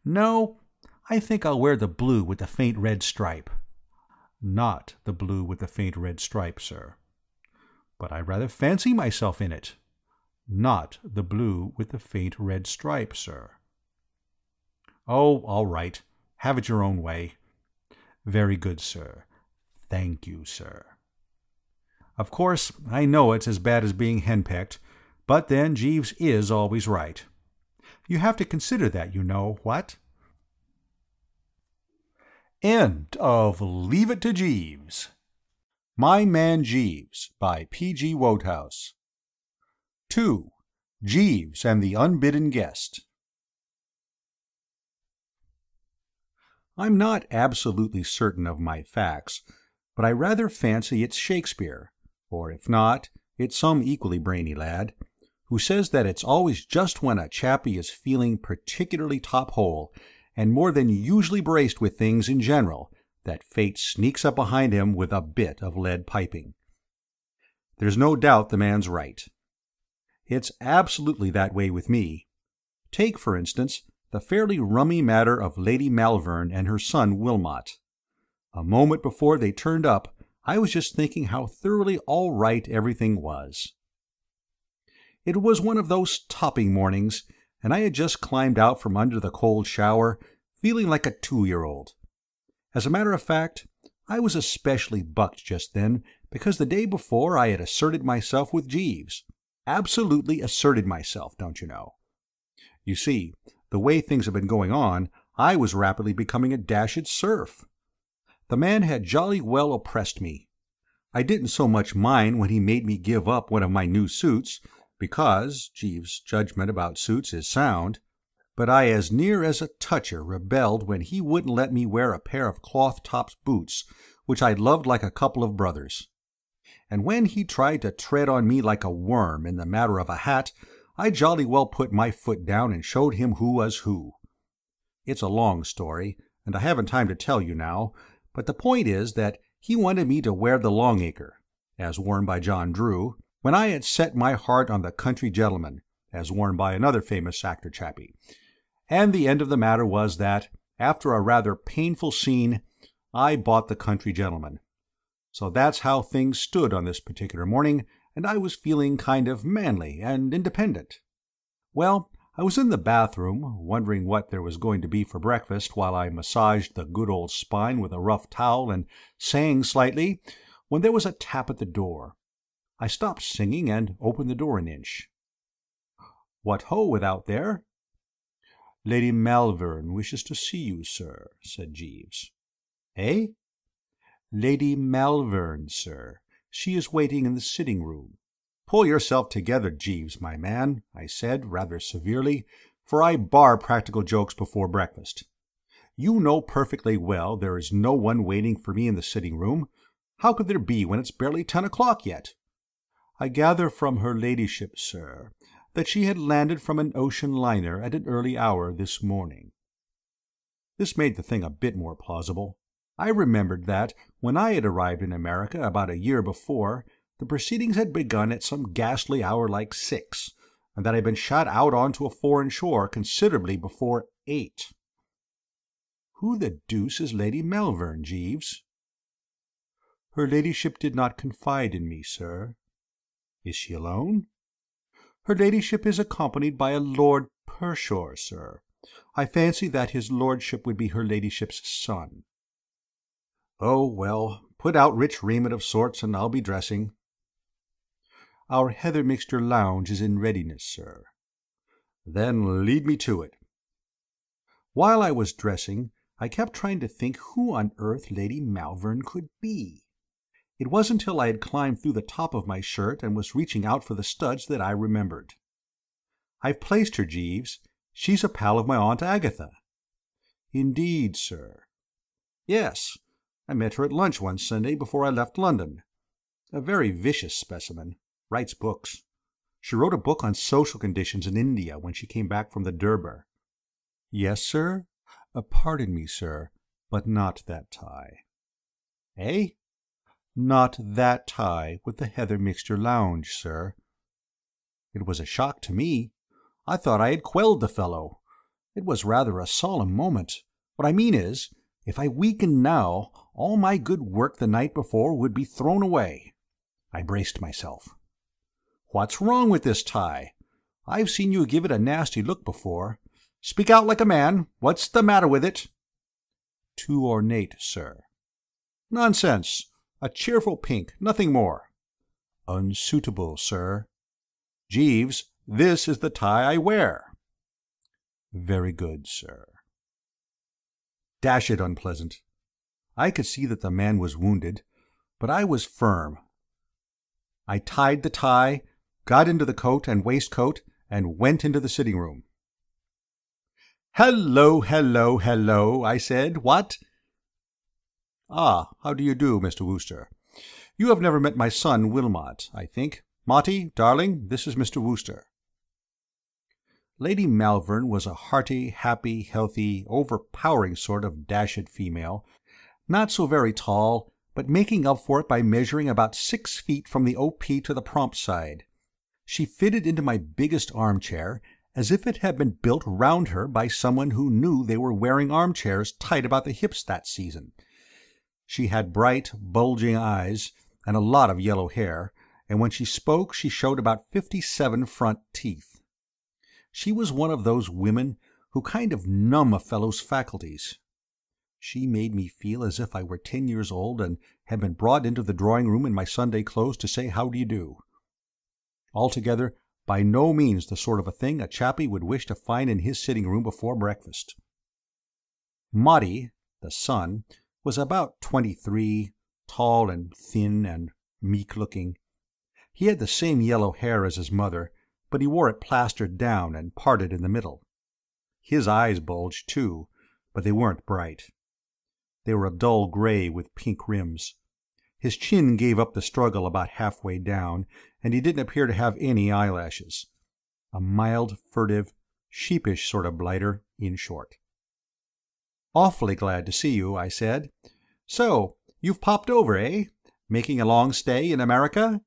"No, I think I'll wear the blue with the faint red stripe." "Not the blue with the faint red stripe, sir." "But I rather fancy myself in it." "Not the blue with the faint red stripe, sir." "Oh, all right. Have it your own way." "Very good, sir. Thank you, sir." Of course, I know it's as bad as being henpecked, but then Jeeves is always right. You have to consider that, you know, what? End of Leave It to Jeeves. My Man Jeeves by P.G. Wodehouse. 2. Jeeves and the Unbidden Guest. I'm not absolutely certain of my facts, but I rather fancy it's Shakespeare, or if not, it's some equally brainy lad, who says that it's always just when a chappie is feeling particularly top-hole and more than usually braced with things in general that fate sneaks up behind him with a bit of lead piping. There's no doubt the man's right. It's absolutely that way with me. Take, for instance, the fairly rummy matter of Lady Malvern and her son Wilmot. A moment before they turned up, I was just thinking how thoroughly all right everything was. It was one of those topping mornings, and I had just climbed out from under the cold shower, feeling like a 2-year-old. As a matter of fact, I was especially bucked just then, because the day before I had asserted myself with Jeeves. Absolutely asserted myself, don't you know. You see, the way things have been going on, I was rapidly becoming a dashed serf. The man had jolly well oppressed me. I didn't so much mind when he made me give up one of my new suits, because Jeeves' judgment about suits is sound, but I as near as a toucher rebelled when he wouldn't let me wear a pair of cloth-topped boots, which I loved like a couple of brothers. And when he tried to tread on me like a worm in the matter of a hat, I jolly well put my foot down and showed him who was who. It's a long story, and I haven't time to tell you now, but the point is that he wanted me to wear the Longacre, as worn by John Drew, when I had set my heart on the Country Gentleman, as worn by another famous actor chappie. And the end of the matter was that, after a rather painful scene, I bought the Country Gentleman. So that's how things stood on this particular morning, and I was feeling kind of manly and independent. Well, I was in the bathroom, wondering what there was going to be for breakfast while I massaged the good old spine with a rough towel and sang slightly, when there was a tap at the door. I stopped singing and opened the door an inch. "What ho, without there?" "Lady Malvern wishes to see you, sir," said Jeeves. "Eh?" "Lady Malvern, sir. She is waiting in the sitting-room." "Pull yourself together, Jeeves, my man," I said, rather severely, for I bar practical jokes before breakfast. "You know perfectly well there is no one waiting for me in the sitting-room. How could there be when it's barely 10 o'clock yet?" "I gather from her ladyship, sir, that she had landed from an ocean liner at an early hour this morning." This made the thing a bit more plausible. I remembered that, when I had arrived in America about a year before, the proceedings had begun at some ghastly hour like 6, and that I had been shot out onto a foreign shore considerably before 8. "Who the deuce is Lady Malvern, Jeeves?" "Her ladyship did not confide in me, sir." "Is she alone?" "Her ladyship is accompanied by a Lord Pershore, sir. I fancy that his lordship would be her ladyship's son." "Oh, well, put out rich raiment of sorts, and I'll be dressing." "Our heather mixture lounge is in readiness, sir." "Then lead me to it." While I was dressing, I kept trying to think who on earth Lady Malvern could be. It wasn't until I had climbed through the top of my shirt and was reaching out for the studs that I remembered. "I've placed her, Jeeves. She's a pal of my Aunt Agatha." "Indeed, sir." "Yes. I met her at lunch one Sunday before I left London. A very vicious specimen. Writes books. She wrote a book on social conditions in India when she came back from the Durbar." "Yes, sir? Pardon me, sir, but not that tie." "Eh?" "Not that tie with the heather mixture lounge, sir." It was a shock to me. I thought I had quelled the fellow. It was rather a solemn moment. What I mean is, if I weakened now, all my good work the night before would be thrown away. I braced myself. "What's wrong with this tie? I've seen you give it a nasty look before. Speak out like a man. What's the matter with it?" "Too ornate, sir." "Nonsense. A cheerful pink, nothing more." "Unsuitable, sir." "Jeeves, this is the tie I wear." "Very good, sir." Dash it unpleasant. I could see that the man was wounded, but I was firm. I tied the tie, got into the coat and waistcoat, and went into the sitting-room. "Hello, hello, hello," I said. "What?" "Ah, how do you do, Mr. Wooster? You have never met my son Wilmot, I think. Motty, darling, this is Mr. Wooster." Lady Malvern was a hearty, happy, healthy, overpowering sort of dashed female, not so very tall, but making up for it by measuring about 6 feet from the O.P. to the prompt side. She fitted into my biggest armchair as if it had been built round her by someone who knew they were wearing armchairs tight about the hips that season. She had bright, bulging eyes and a lot of yellow hair, and when she spoke she showed about 57 front teeth. She was one of those women who kind of numb a fellow's faculties. She made me feel as if I were 10 years old and had been brought into the drawing-room in my Sunday clothes to say how do you do. Altogether, by no means the sort of a thing a chappie would wish to find in his sitting-room before breakfast. Motty, the son, was about 23, tall and thin and meek-looking. He had the same yellow hair as his mother, but he wore it plastered down and parted in the middle. His eyes bulged, too, but they weren't bright. They were a dull gray with pink rims. His chin gave up the struggle about halfway down, and he didn't appear to have any eyelashes. A mild, furtive, sheepish sort of blighter, in short. "Awfully glad to see you," I said. "So, you've popped over, eh? Making a long stay in America?"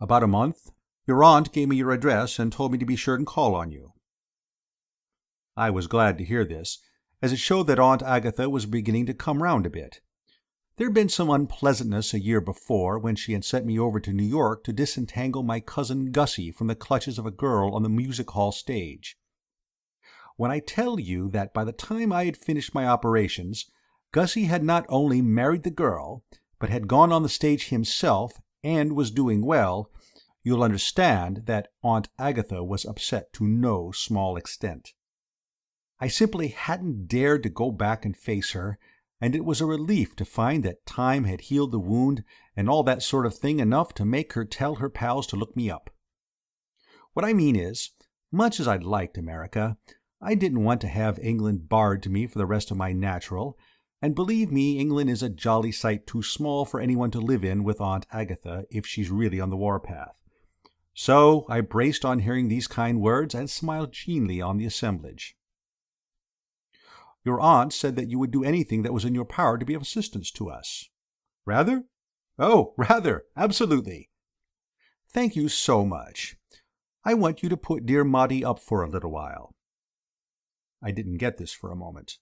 "About a month. Your aunt gave me your address and told me to be sure and call on you." I was glad to hear this, as it showed that Aunt Agatha was beginning to come round a bit. There'd been some unpleasantness a year before when she had sent me over to New York to disentangle my cousin Gussie from the clutches of a girl on the music hall stage. When I tell you that by the time I had finished my operations, Gussie had not only married the girl, but had gone on the stage himself and was doing well, you'll understand that Aunt Agatha was upset to no small extent. I simply hadn't dared to go back and face her, and it was a relief to find that time had healed the wound and all that sort of thing enough to make her tell her pals to look me up. What I mean is, much as I'd liked America, I didn't want to have England barred to me for the rest of my natural, and believe me, England is a jolly sight too small for anyone to live in with Aunt Agatha if she's really on the warpath. So I braced on hearing these kind words and smiled genially on the assemblage. "Your aunt said that you would do anything that was in your power to be of assistance to us." "Rather?" "Oh, rather, absolutely." "Thank you so much. I want you to put dear Maudie up for a little while." I didn't get this for a moment.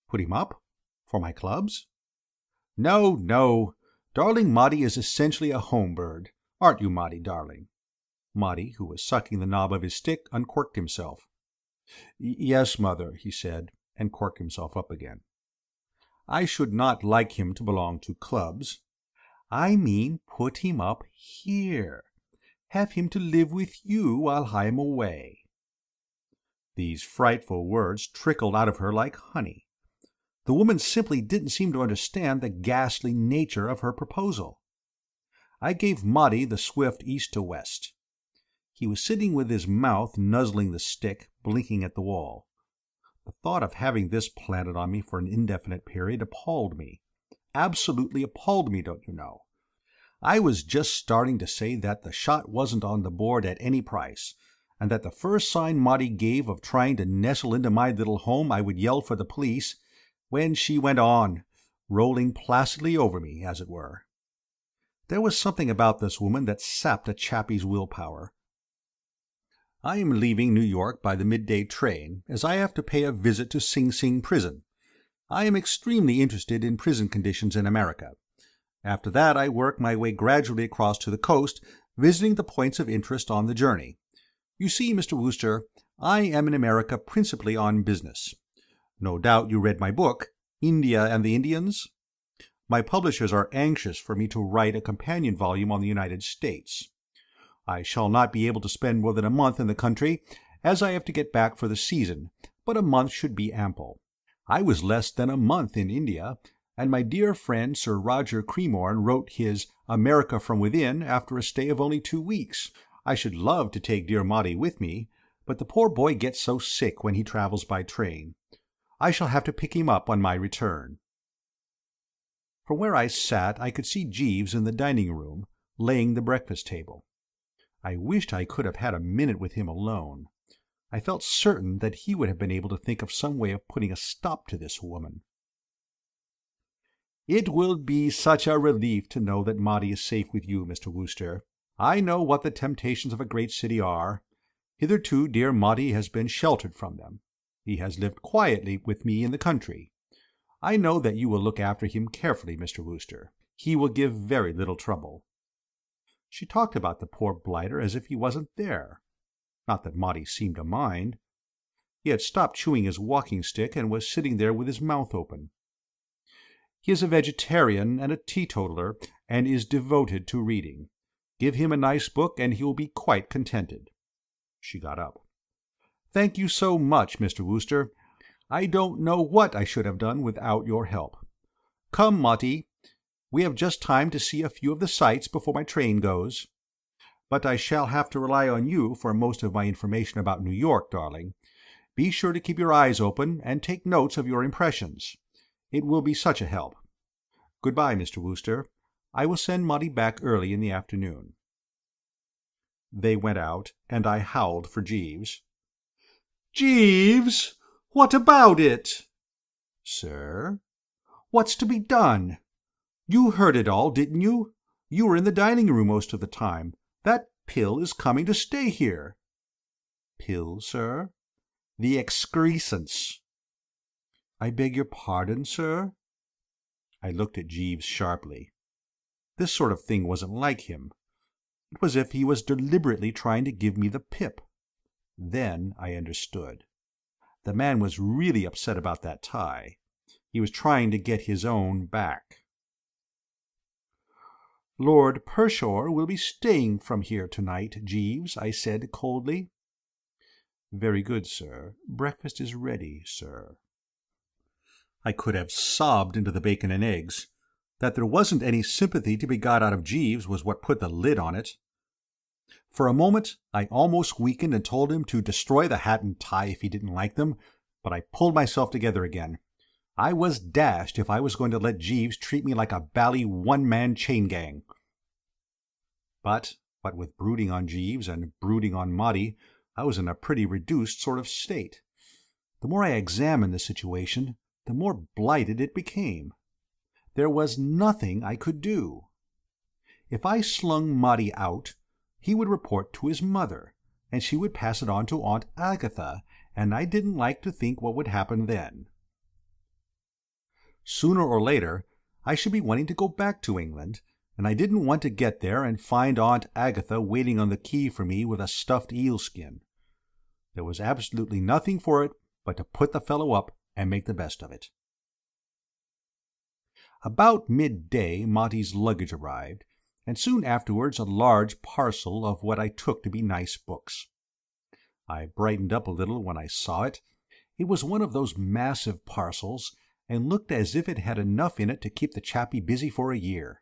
Put him up? For my clubs? No, no. Darling Maudie is essentially a home bird. Aren't you, Maudie, darling? Maudie, who was sucking the knob of his stick, uncorked himself. "Yes, mother," he said, and corked himself up again. "I should not like him to belong to clubs." "I mean put him up here. Have him to live with you while I am away." These frightful words trickled out of her like honey. The woman simply didn't seem to understand the ghastly nature of her proposal. I gave Maudie the swift east to west. He was sitting with his mouth nuzzling the stick, blinking at the wall. The thought of having this planted on me for an indefinite period appalled me. Absolutely appalled me, don't you know? I was just starting to say that the shot wasn't on the board at any price, and that the first sign Maudie gave of trying to nestle into my little home I would yell for the police, when she went on, rolling placidly over me, as it were. There was something about this woman that sapped a chappie's willpower. "I am leaving New York by the midday train, as I have to pay a visit to Sing Sing prison. I am extremely interested in prison conditions in America. After that I work my way gradually across to the coast, visiting the points of interest on the journey. You see, Mr. Wooster, I am in America principally on business. No doubt you read my book, India and the Indians? My publishers are anxious for me to write a companion volume on the United States. I shall not be able to spend more than a month in the country, as I have to get back for the season, but a month should be ample. I was less than a month in India, and my dear friend Sir Roger Cremorne wrote his America from Within after a stay of only 2 weeks. I should love to take dear Maudie with me, but the poor boy gets so sick when he travels by train. I shall have to pick him up on my return." From where I sat I could see Jeeves in the dining-room, laying the breakfast table. I wished I could have had a minute with him alone. I felt certain that he would have been able to think of some way of putting a stop to this woman. "It will be such a relief to know that Maudie is safe with you, Mr. Wooster. I know what the temptations of a great city are. Hitherto dear Maudie has been sheltered from them. He has lived quietly with me in the country. I know that you will look after him carefully, Mr. Wooster. He will give very little trouble." She talked about the poor blighter as if he wasn't there. Not that Maudie seemed to mind. He had stopped chewing his walking-stick and was sitting there with his mouth open. "He is a vegetarian and a teetotaler, and is devoted to reading. Give him a nice book, and he will be quite contented." She got up. "Thank you so much, Mr. Wooster. I don't know what I should have done without your help. Come, Maudie. We have just time to see a few of the sights before my train goes. But I shall have to rely on you for most of my information about New York, darling. Be sure to keep your eyes open and take notes of your impressions. It will be such a help. Goodbye, Mr. Wooster. I will send Maudie back early in the afternoon." They went out, and I howled for Jeeves. "Jeeves! What about it?" "Sir?" "What's to be done? You heard it all, didn't you? You were in the dining-room most of the time. That pill is coming to stay here." "Pill, sir?" "The excrescence." "I beg your pardon, sir?" I looked at Jeeves sharply. This sort of thing wasn't like him. It was as if he was deliberately trying to give me the pip. Then I understood. The man was really upset about that tie. He was trying to get his own back. "Lord Pershore will be staying from here tonight, Jeeves," I said coldly. "Very good, sir. Breakfast is ready, sir." I could have sobbed into the bacon and eggs. That there wasn't any sympathy to be got out of Jeeves was what put the lid on it. For a moment I almost weakened and told him to destroy the hat and tie if he didn't like them, but I pulled myself together again. I was dashed if I was going to let Jeeves treat me like a bally one-man chain gang. But what with brooding on Jeeves and brooding on Maudie, I was in a pretty reduced sort of state. The more I examined the situation, the more blighted it became. There was nothing I could do. If I slung Maudie out, he would report to his mother, and she would pass it on to Aunt Agatha, and I didn't like to think what would happen then. Sooner or later, I should be wanting to go back to England, and I didn't want to get there and find Aunt Agatha waiting on the quay for me with a stuffed eel-skin. There was absolutely nothing for it but to put the fellow up and make the best of it. About midday Monty's luggage arrived, and soon afterwards a large parcel of what I took to be nice books. I brightened up a little when I saw it. It was one of those massive parcels, and looked as if it had enough in it to keep the chappie busy for a year.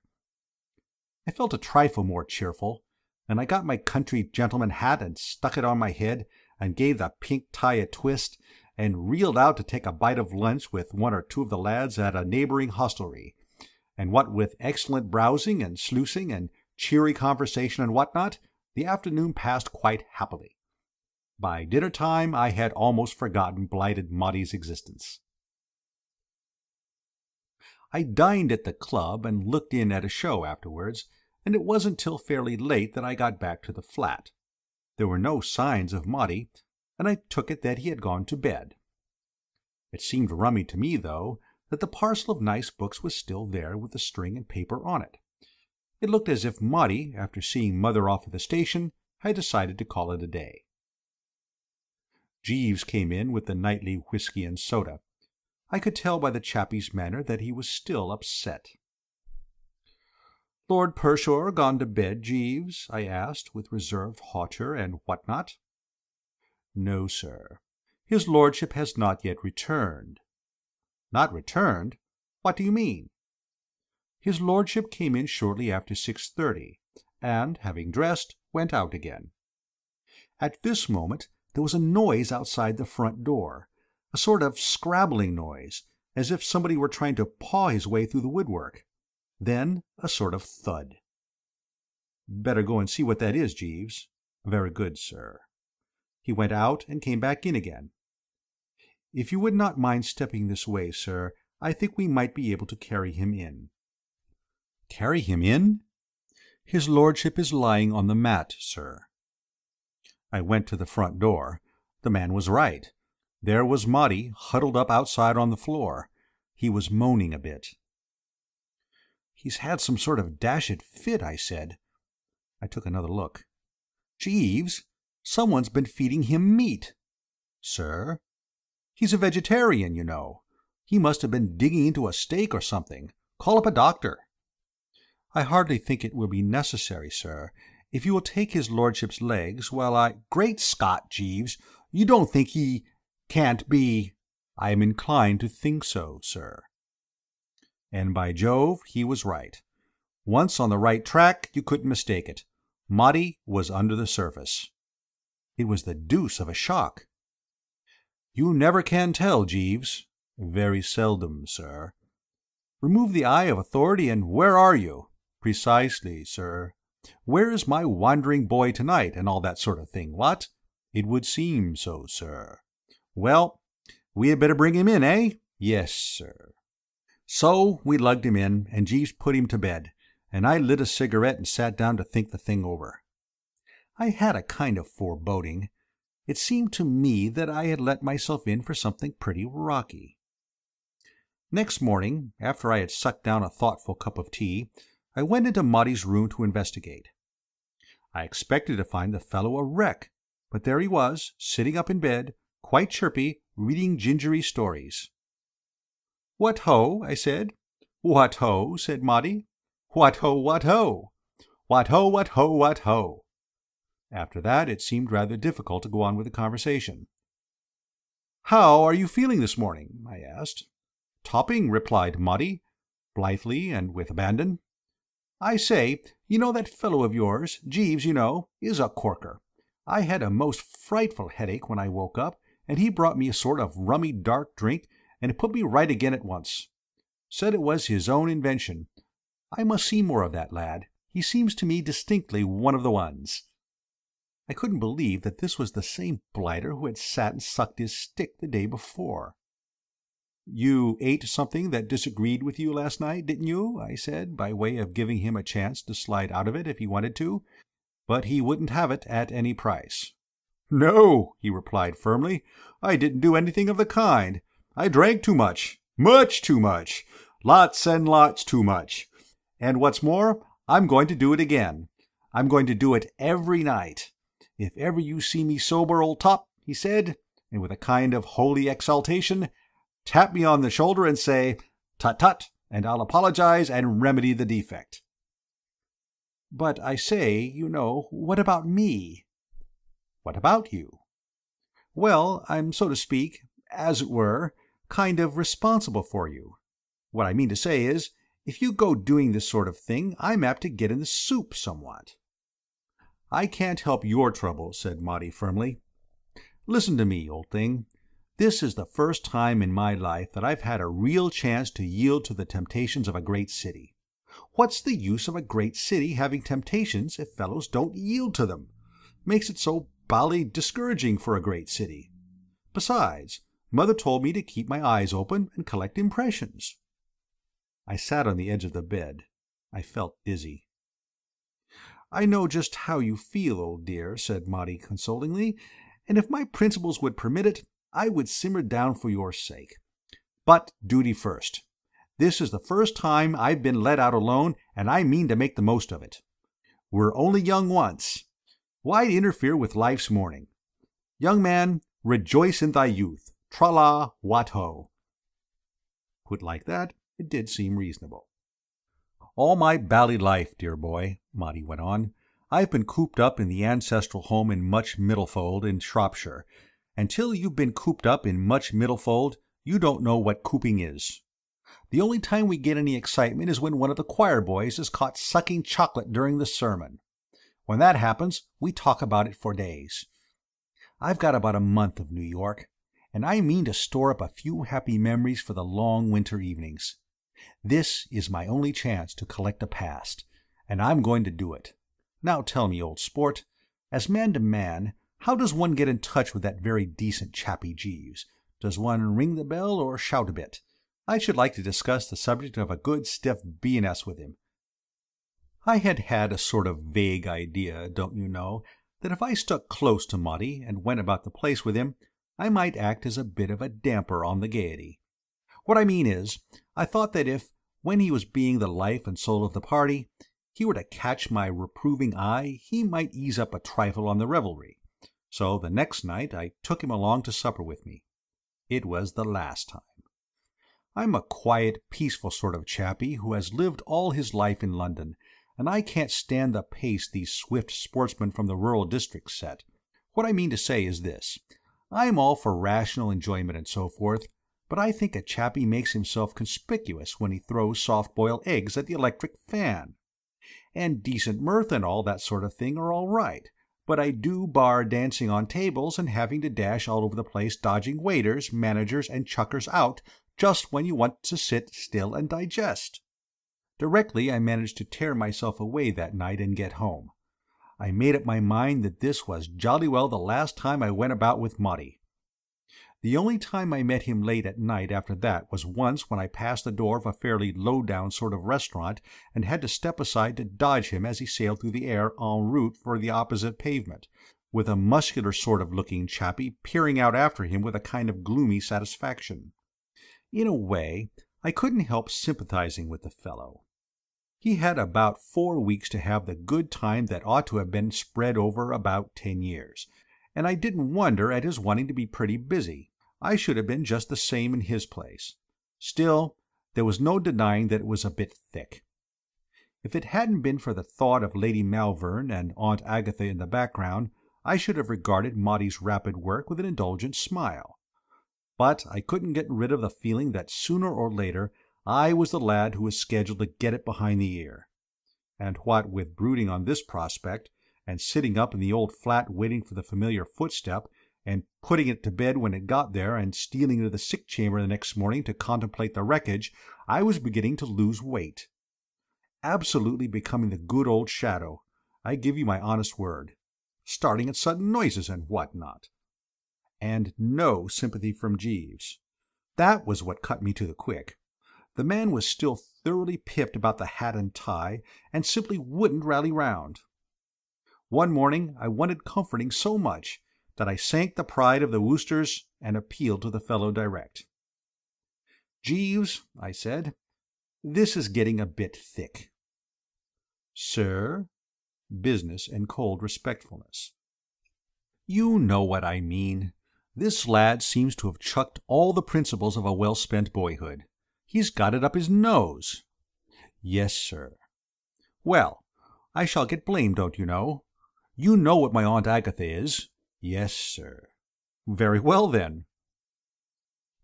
I felt a trifle more cheerful, and I got my country gentleman hat and stuck it on my head, and gave the pink tie a twist, and reeled out to take a bite of lunch with one or two of the lads at a neighbouring hostelry, and what with excellent browsing and sluicing and cheery conversation and what-not, the afternoon passed quite happily. By dinner-time I had almost forgotten blighted Maudie's existence. I dined at the club and looked in at a show afterwards, and it wasn't till fairly late that I got back to the flat. There were no signs of Maudie, and I took it that he had gone to bed. It seemed rummy to me, though, that the parcel of nice books was still there with the string and paper on it. It looked as if Maudie, after seeing Mother off at the station, had decided to call it a day. Jeeves came in with the nightly whisky and soda. I could tell by the chappie's manner that he was still upset. "Lord Pershore gone to bed, Jeeves?" I asked, with reserved hauteur and what-not. "No, sir. His lordship has not yet returned." "Not returned? What do you mean?" "His lordship came in shortly after 6:30, and, having dressed, went out again." At this moment there was a noise outside the front door, a sort of scrabbling noise, as if somebody were trying to paw his way through the woodwork. Then a sort of thud. "Better go and see what that is, Jeeves." "Very good, sir." He went out and came back in again. "If you would not mind stepping this way, sir, I think we might be able to carry him in." "Carry him in?" "His lordship is lying on the mat, sir." I went to the front door. The man was right. There was Maudie, huddled up outside on the floor. He was moaning a bit. "He's had some sort of dashed fit," I said. I took another look. "Jeeves, someone's been feeding him meat." "Sir?" "He's a vegetarian, you know. He must have been digging into a steak or something. Call up a doctor." "I hardly think it will be necessary, sir. If you will take his lordship's legs while I—" "Great Scott, Jeeves! You don't think he can't be—" "I am inclined to think so, sir." And by Jove, he was right. Once on the right track, you couldn't mistake it. Maudie was under the surface. It was the deuce of a shock. "You never can tell, Jeeves." "Very seldom, sir." "Remove the eye of authority, and where are you?" "Precisely, sir." "Where is my wandering boy tonight, and all that sort of thing, what?" "It would seem so, sir." "Well, we had better bring him in, eh?" "Yes, sir." So we lugged him in, and Jeeves put him to bed, and I lit a cigarette and sat down to think the thing over. I had a kind of foreboding. It seemed to me that I had let myself in for something pretty rocky. Next morning, after I had sucked down a thoughtful cup of tea, I went into Maudie's room to investigate. I expected to find the fellow a wreck, but there he was, sitting up in bed, quite chirpy, reading gingery stories. "What ho?" I said. "What ho?" said Maudie. "What ho, what ho? What ho, what ho, what ho?" After that, it seemed rather difficult to go on with the conversation. "How are you feeling this morning?" I asked. "Topping," replied Maudie, blithely and with abandon. "I say, you know that fellow of yours, Jeeves, you know, is a corker. I had a most frightful headache when I woke up, and he brought me a sort of rummy dark drink, and it put me right again at once. Said it was his own invention. I must see more of that lad. He seems to me distinctly one of the ones." I couldn't believe that this was the same blighter who had sat and sucked his stick the day before. "You ate something that disagreed with you last night, didn't you?" I said, by way of giving him a chance to slide out of it if he wanted to, but he wouldn't have it at any price. "No," he replied firmly, "I didn't do anything of the kind. I drank too much. Much too much. Lots and lots too much. And what's more, I'm going to do it again. I'm going to do it every night. If ever you see me sober, old top," he said, and with a kind of holy exaltation, tap me on the shoulder and say, "Tut-tut," and I'll apologize and remedy the defect. "But I say, you know, what about me?" "What about you?" "Well, I'm, so to speak, as it were, kind of responsible for you. What I mean to say is, if you go doing this sort of thing, I'm apt to get in the soup somewhat." "I can't help your trouble," said Maudie firmly. "Listen to me, old thing. This is the first time in my life that I've had a real chance to yield to the temptations of a great city. What's the use of a great city having temptations if fellows don't yield to them? Makes it so bally discouraging for a great city. Besides, Mother told me to keep my eyes open and collect impressions." I sat on the edge of the bed. I felt dizzy. "I know just how you feel, old dear," said Maudie consolingly, "and if my principles would permit it, I would simmer down for your sake. But duty first. This is the first time I've been let out alone, and I mean to make the most of it. We're only young once. Why interfere with life's morning? Young man, rejoice in thy youth. Tra-la, what-ho." Put like that, it did seem reasonable. "All my bally life, dear boy," Maudie went on, "I've been cooped up in the ancestral home in Much Middlefold in Shropshire, and till you've been cooped up in Much Middlefold, you don't know what cooping is. The only time we get any excitement is when one of the choir boys is caught sucking chocolate during the sermon. When that happens, we talk about it for days. I've got about a month of New York, and I mean to store up a few happy memories for the long winter evenings. This is my only chance to collect a past, and I'm going to do it. Now tell me, old sport, as man to man, how does one get in touch with that very decent chappie Jeeves? Does one ring the bell or shout a bit? I should like to discuss the subject of a good stiff B&S with him." I had had a sort of vague idea, don't you know, that if I stuck close to Maudie and went about the place with him, I might act as a bit of a damper on the gaiety. What I mean is, I thought that if, when he was being the life and soul of the party, he were to catch my reproving eye, he might ease up a trifle on the revelry. So the next night I took him along to supper with me. It was the last time. I'm a quiet, peaceful sort of chappie who has lived all his life in London, and I can't stand the pace these swift sportsmen from the rural districts set. What I mean to say is this. I'm all for rational enjoyment and so forth, but I think a chappie makes himself conspicuous when he throws soft-boiled eggs at the electric fan. And decent mirth and all that sort of thing are all right, but I do bar dancing on tables and having to dash all over the place dodging waiters, managers, and chuckers out just when you want to sit still and digest. Directly I managed to tear myself away that night and get home. I made up my mind that this was jolly well the last time I went about with Maudie. The only time I met him late at night after that was once when I passed the door of a fairly low-down sort of restaurant and had to step aside to dodge him as he sailed through the air en route for the opposite pavement, with a muscular sort of looking chappie peering out after him with a kind of gloomy satisfaction. In a way, I couldn't help sympathizing with the fellow. He had about 4 weeks to have the good time that ought to have been spread over about 10 years, and I didn't wonder at his wanting to be pretty busy. I should have been just the same in his place. Still, there was no denying that it was a bit thick. If it hadn't been for the thought of Lady Malvern and Aunt Agatha in the background, I should have regarded Maudie's rapid work with an indulgent smile. But I couldn't get rid of the feeling that sooner or later I was the lad who was scheduled to get it behind the ear. And what with brooding on this prospect, and sitting up in the old flat waiting for the familiar footstep, and putting it to bed when it got there, and stealing into the sick chamber the next morning to contemplate the wreckage, I was beginning to lose weight. Absolutely becoming the good old shadow, I give you my honest word. Starting at sudden noises and what not. And no sympathy from Jeeves. That was what cut me to the quick. The man was still thoroughly pipped about the hat and tie, and simply wouldn't rally round. One morning I wanted comforting so much that I sank the pride of the Woosters and appealed to the fellow direct. "Jeeves," I said, "this is getting a bit thick." "Sir?" Business and cold respectfulness. "You know what I mean. This lad seems to have chucked all the principles of a well-spent boyhood. He's got it up his nose." "Yes, sir." "Well, I shall get blamed, don't you know? You know what my Aunt Agatha is." "Yes, sir." "Very well, then."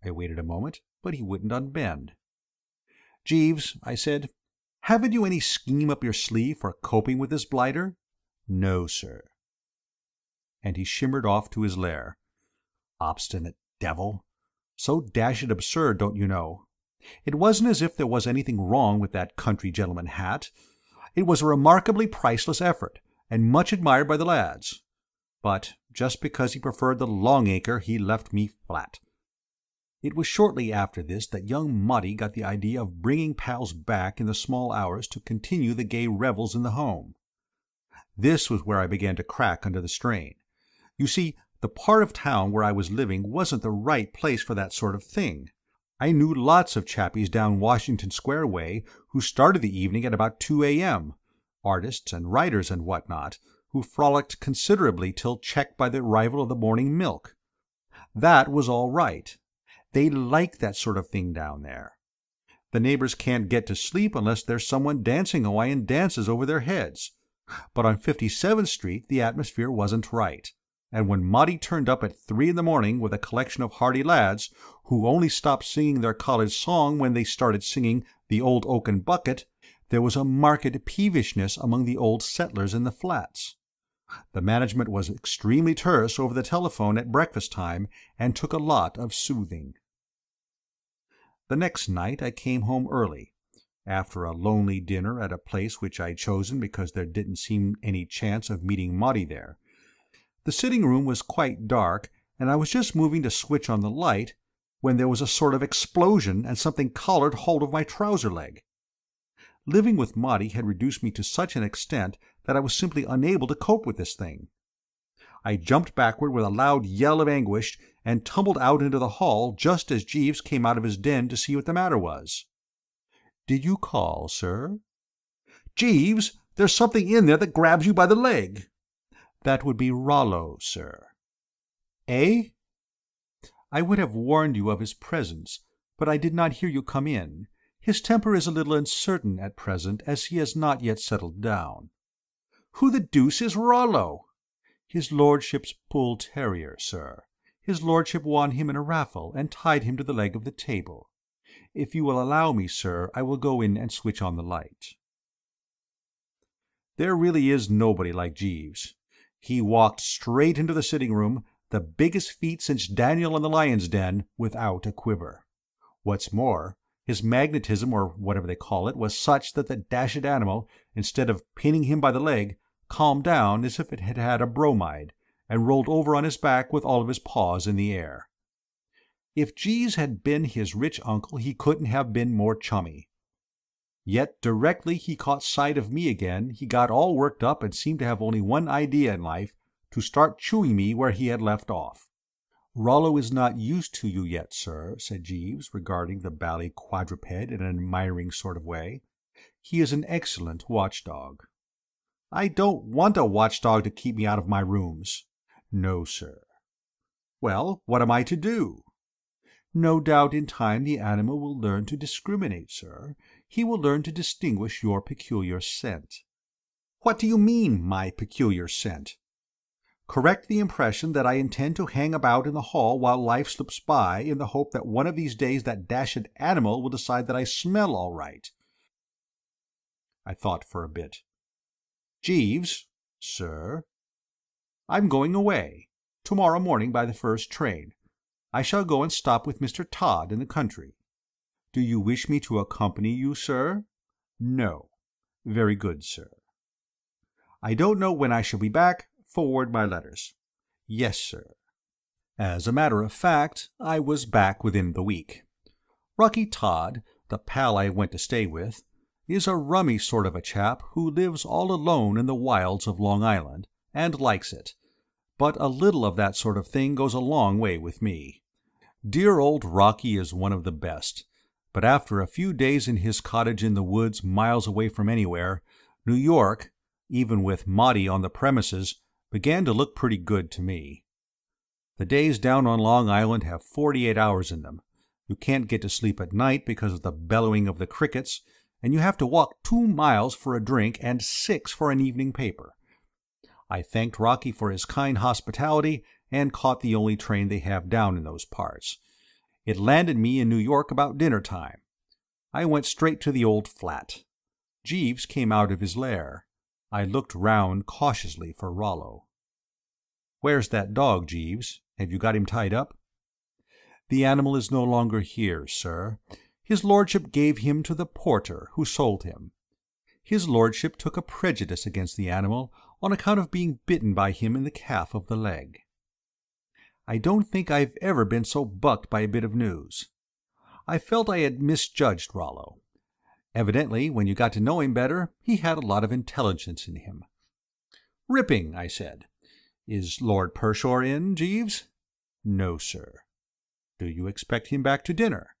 I waited a moment, but he wouldn't unbend. "Jeeves," I said, "haven't you any scheme up your sleeve for coping with this blighter?" "No, sir." And he shimmered off to his lair. Obstinate devil. So dashed absurd, don't you know. It wasn't as if there was anything wrong with that country gentleman hat. It was a remarkably priceless effort, and much admired by the lads. But just because he preferred the long acre, he left me flat. It was shortly after this that young Maudie got the idea of bringing pals back in the small hours to continue the gay revels in the home. This was where I began to crack under the strain. You see, the part of town where I was living wasn't the right place for that sort of thing. I knew lots of chappies down Washington Square way who started the evening at about 2 a.m., artists and writers and what not, who frolicked considerably till checked by the arrival of the morning milk. That was all right. They like that sort of thing down there. The neighbors can't get to sleep unless there's someone dancing Hawaiian dances over their heads. But on 57th Street the atmosphere wasn't right, and when Maudie turned up at 3 in the morning with a collection of hearty lads, who only stopped singing their college song when they started singing The Old Oaken Bucket, there was a marked peevishness among the old settlers in the flats. The management was extremely terse over the telephone at breakfast time, and took a lot of soothing. The next night I came home early, after a lonely dinner at a place which I'd chosen because there didn't seem any chance of meeting Maudie there. The sitting-room was quite dark, and I was just moving to switch on the light, when there was a sort of explosion and something collared hold of my trouser leg. Living with Maudie had reduced me to such an extent that I was simply unable to cope with this thing. I jumped backward with a loud yell of anguish, and tumbled out into the hall just as Jeeves came out of his den to see what the matter was. "Did you call, sir?" "Jeeves, there's something in there that grabs you by the leg." "That would be Rollo, sir." "Eh?" "I would have warned you of his presence, but I did not hear you come in. His temper is a little uncertain at present, as he has not yet settled down." "Who the deuce is Rollo?" "His lordship's bull-terrier, sir. His lordship won him in a raffle, and tied him to the leg of the table. If you will allow me, sir, I will go in and switch on the light." There really is nobody like Jeeves. He walked straight into the sitting-room, the biggest feat since Daniel in the lion's den, without a quiver. What's more, his magnetism, or whatever they call it, was such that the dashed animal, instead of pinning him by the leg, calmed down as if it had had a bromide, and rolled over on his back with all of his paws in the air. If Jeeves had been his rich uncle, he couldn't have been more chummy. Yet directly he caught sight of me again, he got all worked up and seemed to have only one idea in life, to start chewing me where he had left off. "Rollo is not used to you yet, sir," said Jeeves, regarding the bally quadruped in an admiring sort of way. "He is an excellent watchdog." "I don't want a watchdog to keep me out of my rooms." "No, sir." "Well, what am I to do?" "No doubt in time the animal will learn to discriminate, sir. He will learn to distinguish your peculiar scent." "What do you mean, my peculiar scent?" "Correct the impression that I intend to hang about in the hall while life slips by, in the hope that one of these days that dashed animal will decide that I smell all right." I thought for a bit. "Jeeves." "Sir?" "I'm going away. Tomorrow morning by the first train. I shall go and stop with Mr. Todd in the country." "Do you wish me to accompany you, sir?" "No." "Very good, sir." "I don't know when I shall be back. Forward my letters." "Yes, sir." As a matter of fact, I was back within the week. Rocky Todd, the pal I went to stay with, is a rummy sort of a chap who lives all alone in the wilds of Long Island, and likes it. But a little of that sort of thing goes a long way with me. Dear old Rocky is one of the best, but after a few days in his cottage in the woods miles away from anywhere, New York, even with Maudie on the premises, began to look pretty good to me. The days down on Long Island have 48 hours in them. You can't get to sleep at night because of the bellowing of the crickets, and you have to walk 2 miles for a drink and 6 for an evening paper. I thanked Rocky for his kind hospitality and caught the only train they have down in those parts. It landed me in New York about dinner time. I went straight to the old flat. Jeeves came out of his lair. I looked round cautiously for Rollo. "Where's that dog, Jeeves? Have you got him tied up?" "The animal is no longer here, sir. His lordship gave him to the porter, who sold him. His lordship took a prejudice against the animal on account of being bitten by him in the calf of the leg." I don't think I've ever been so bucked by a bit of news. I felt I had misjudged Rollo. Evidently, when you got to know him better, he had a lot of intelligence in him. "Ripping," I said. "Is Lord Pershore in, Jeeves?" "No, sir." "Do you expect him back to dinner?"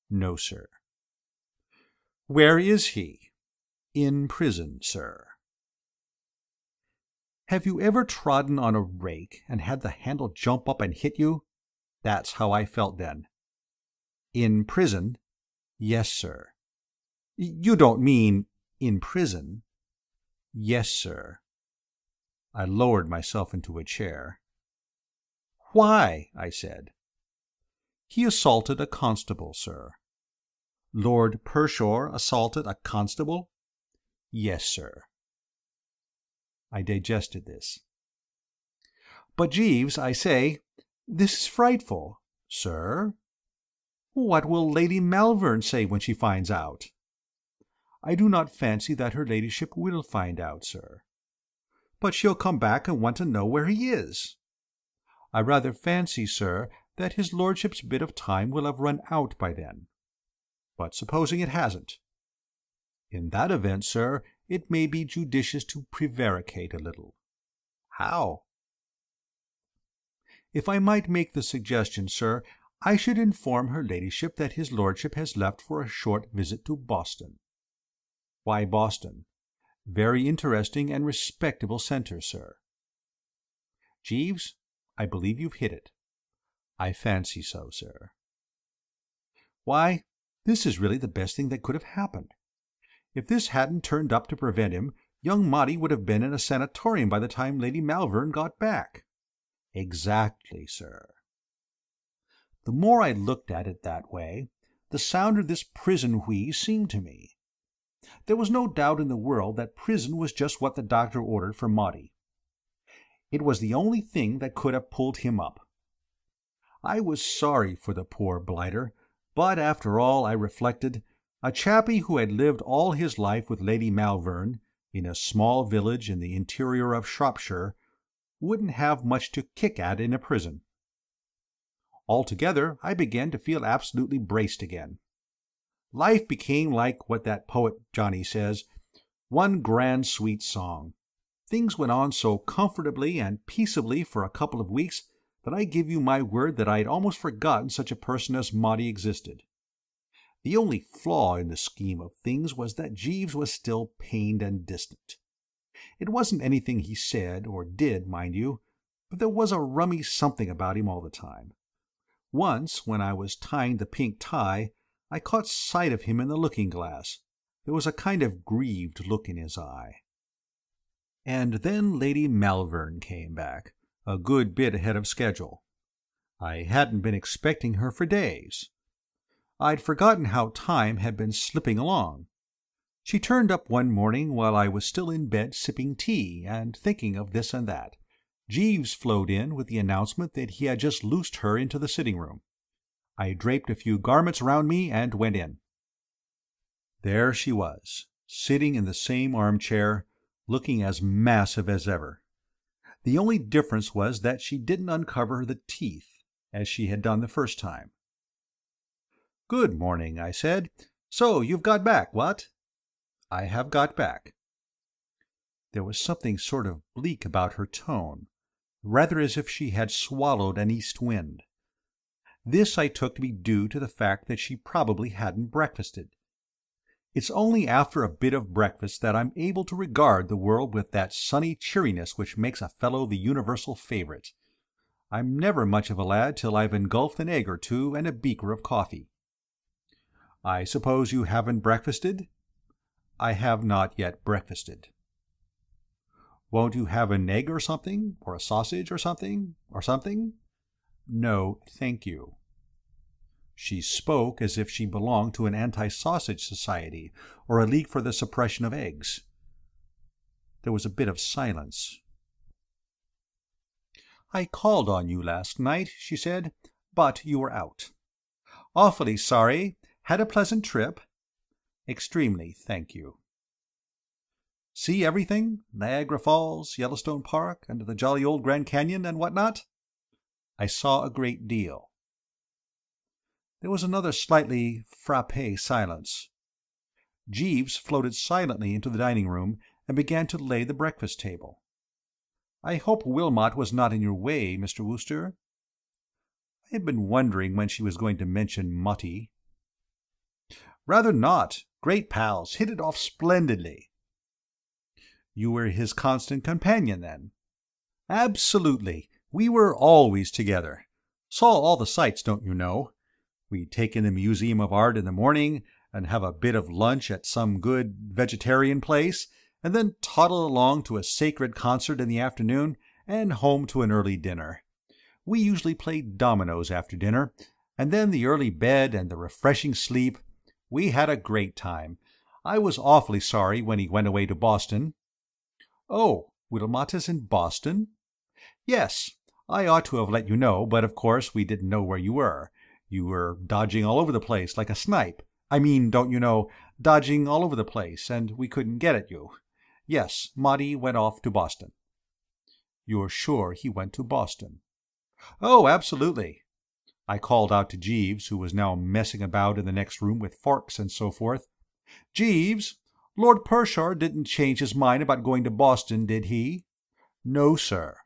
"No, sir." "Where is he?" "In prison, sir." Have you ever trodden on a rake and had the handle jump up and hit you? That's how I felt then. "In prison?" "Yes, sir." "You don't mean in prison?" "Yes, sir." I lowered myself into a chair. "Why?" I said. "He assaulted a constable, sir." "Lord Pershore assaulted a constable?" "Yes, sir." I digested this. "But, Jeeves, I say, this is frightful." "Sir?" "What will Lady Malvern say when she finds out?" "I do not fancy that her ladyship will find out, sir." "But she'll come back and want to know where he is." "I rather fancy, sir, that his lordship's bit of time will have run out by then." "But supposing it hasn't?" "In that event, sir, it may be judicious to prevaricate a little." "How?" "If I might make the suggestion, sir, I should inform her ladyship that his lordship has left for a short visit to Boston." "Why Boston?" "Very interesting and respectable centre, sir." "Jeeves, I believe you've hit it." "I fancy so, sir." "Why, this is really the best thing that could have happened. If this hadn't turned up to prevent him, young Maudie would have been in a sanatorium by the time Lady Malvern got back." "Exactly, sir." The more I looked at it that way, the sounder this prison wheeze seemed to me. There was no doubt in the world that prison was just what the doctor ordered for Maudie. It was the only thing that could have pulled him up. I was sorry for the poor blighter, but after all, I reflected, a chappie who had lived all his life with Lady Malvern, in a small village in the interior of Shropshire, wouldn't have much to kick at in a prison. Altogether, I began to feel absolutely braced again. Life became like what that poet Johnny says, one grand sweet song. Things went on so comfortably and peaceably for a couple of weeks that I give you my word that I'd almost forgotten such a person as Maudie existed. The only flaw in the scheme of things was that Jeeves was still pained and distant. It wasn't anything he said or did, mind you, but there was a rummy something about him all the time. Once, when I was tying the pink tie, I caught sight of him in the looking-glass. There was a kind of grieved look in his eye. And then Lady Malvern came back, a good bit ahead of schedule. I hadn't been expecting her for days. I'd forgotten how time had been slipping along. She turned up one morning while I was still in bed sipping tea and thinking of this and that. Jeeves flowed in with the announcement that he had just loosed her into the sitting-room. I draped a few garments round me and went in. There she was, sitting in the same armchair, looking as massive as ever. The only difference was that she didn't uncover the teeth, as she had done the first time. "Good morning," I said. "So you've got back, what?" "I have got back." There was something sort of bleak about her tone, rather as if she had swallowed an east wind. This I took to be due to the fact that she probably hadn't breakfasted. It's only after a bit of breakfast that I'm able to regard the world with that sunny cheeriness which makes a fellow the universal favourite. I'm never much of a lad till I've engulfed an egg or two and a beaker of coffee. "I suppose you haven't breakfasted?" "I have not yet breakfasted." "Won't you have an egg or something, or a sausage or something, "No, thank you." She spoke as if she belonged to an anti-sausage society or a league for the suppression of eggs. There was a bit of silence. "I called on you last night," she said, "but you were out." "Awfully sorry. Had a pleasant trip?" "Extremely, thank you." "See everything? Niagara Falls, Yellowstone Park, and the jolly old Grand Canyon, and what not?" "I saw a great deal." There was another slightly frappé silence. Jeeves floated silently into the dining-room and began to lay the breakfast table. "I hope Wilmot was not in your way, Mr. Wooster?" I had been wondering when she was going to mention Mutty. "Rather not. Great pals. Hit it off splendidly." "You were his constant companion, then?" "Absolutely. We were always together. Saw all the sights, don't you know. We'd take in the Museum of Art in the morning, and have a bit of lunch at some good vegetarian place, and then toddle along to a sacred concert in the afternoon, and home to an early dinner. We usually played dominoes after dinner, and then the early bed and the refreshing sleep. We had a great time. I was awfully sorry when he went away to Boston." "Oh, Wilmot is in Boston?" "Yes. I ought to have let you know, but of course we didn't know where you were. You were dodging all over the place like a snipe. I mean, don't you know, dodging all over the place, and we couldn't get at you. Yes, Maudie went off to Boston." "You're sure he went to Boston?" "Oh, absolutely." I called out to Jeeves, who was now messing about in the next room with forks and so forth. "Jeeves, Lord Pershore didn't change his mind about going to Boston, did he?" "No, sir."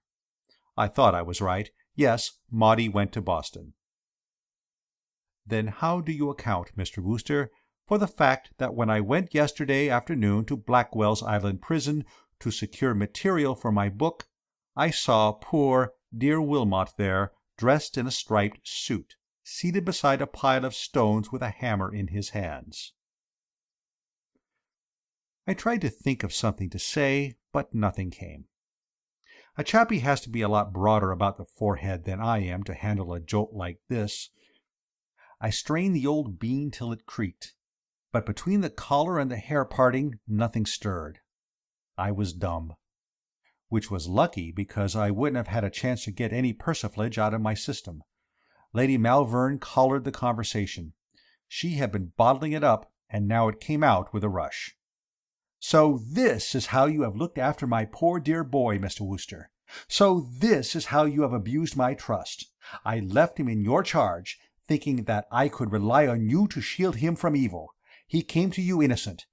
I thought I was right. Yes, Maudie went to Boston. "Then how do you account, Mr. Wooster, for the fact that when I went yesterday afternoon to Blackwell's Island Prison to secure material for my book, I saw poor, dear Wilmot there, dressed in a striped suit, seated beside a pile of stones with a hammer in his hands?" I tried to think of something to say, but nothing came. A chappie has to be a lot broader about the forehead than I am to handle a jolt like this. I strained the old bean till it creaked, but between the collar and the hair parting nothing stirred. I was dumb. Which was lucky, because I wouldn't have had a chance to get any persiflage out of my system. Lady Malvern collared the conversation. She had been bottling it up, and now it came out with a rush. "So this is how you have looked after my poor dear boy, Mr. Wooster. So this is how you have abused my trust. I left him in your charge, thinking that I could rely on you to shield him from evil. He came to you innocent,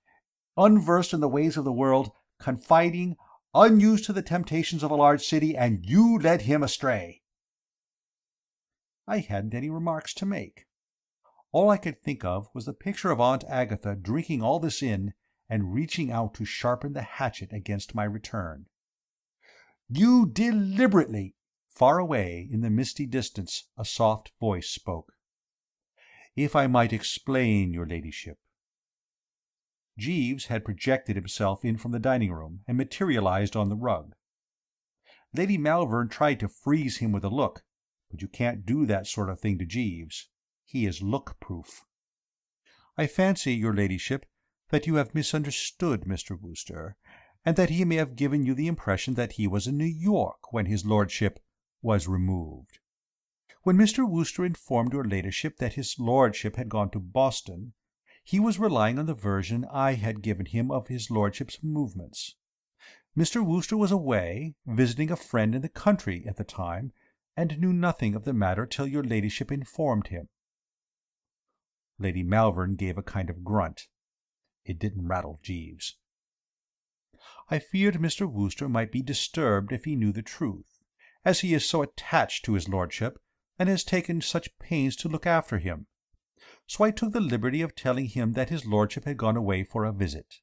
unversed in the ways of the world, confiding, unused to the temptations of a large city, and you led him astray." I hadn't any remarks to make. All I could think of was the picture of Aunt Agatha drinking all this in and reaching out to sharpen the hatchet against my return. "You deliberately—" Far away in the misty distance a soft voice spoke. "If I might explain, your ladyship." Jeeves had projected himself in from the dining-room and materialized on the rug. Lady Malvern tried to freeze him with a look, but you can't do that sort of thing to Jeeves. He is look-proof. "I fancy, your ladyship, that you have misunderstood Mr. Wooster, and that he may have given you the impression that he was in New York when his lordship was removed. When Mr. Wooster informed your ladyship that his lordship had gone to Boston, he was relying on the version I had given him of his lordship's movements. Mr. Wooster was away, visiting a friend in the country at the time, and knew nothing of the matter till your ladyship informed him." Lady Malvern gave a kind of grunt. It didn't rattle Jeeves. "I feared Mr. Wooster might be disturbed if he knew the truth, as he is so attached to his lordship, and has taken such pains to look after him. So I took the liberty of telling him that his lordship had gone away for a visit.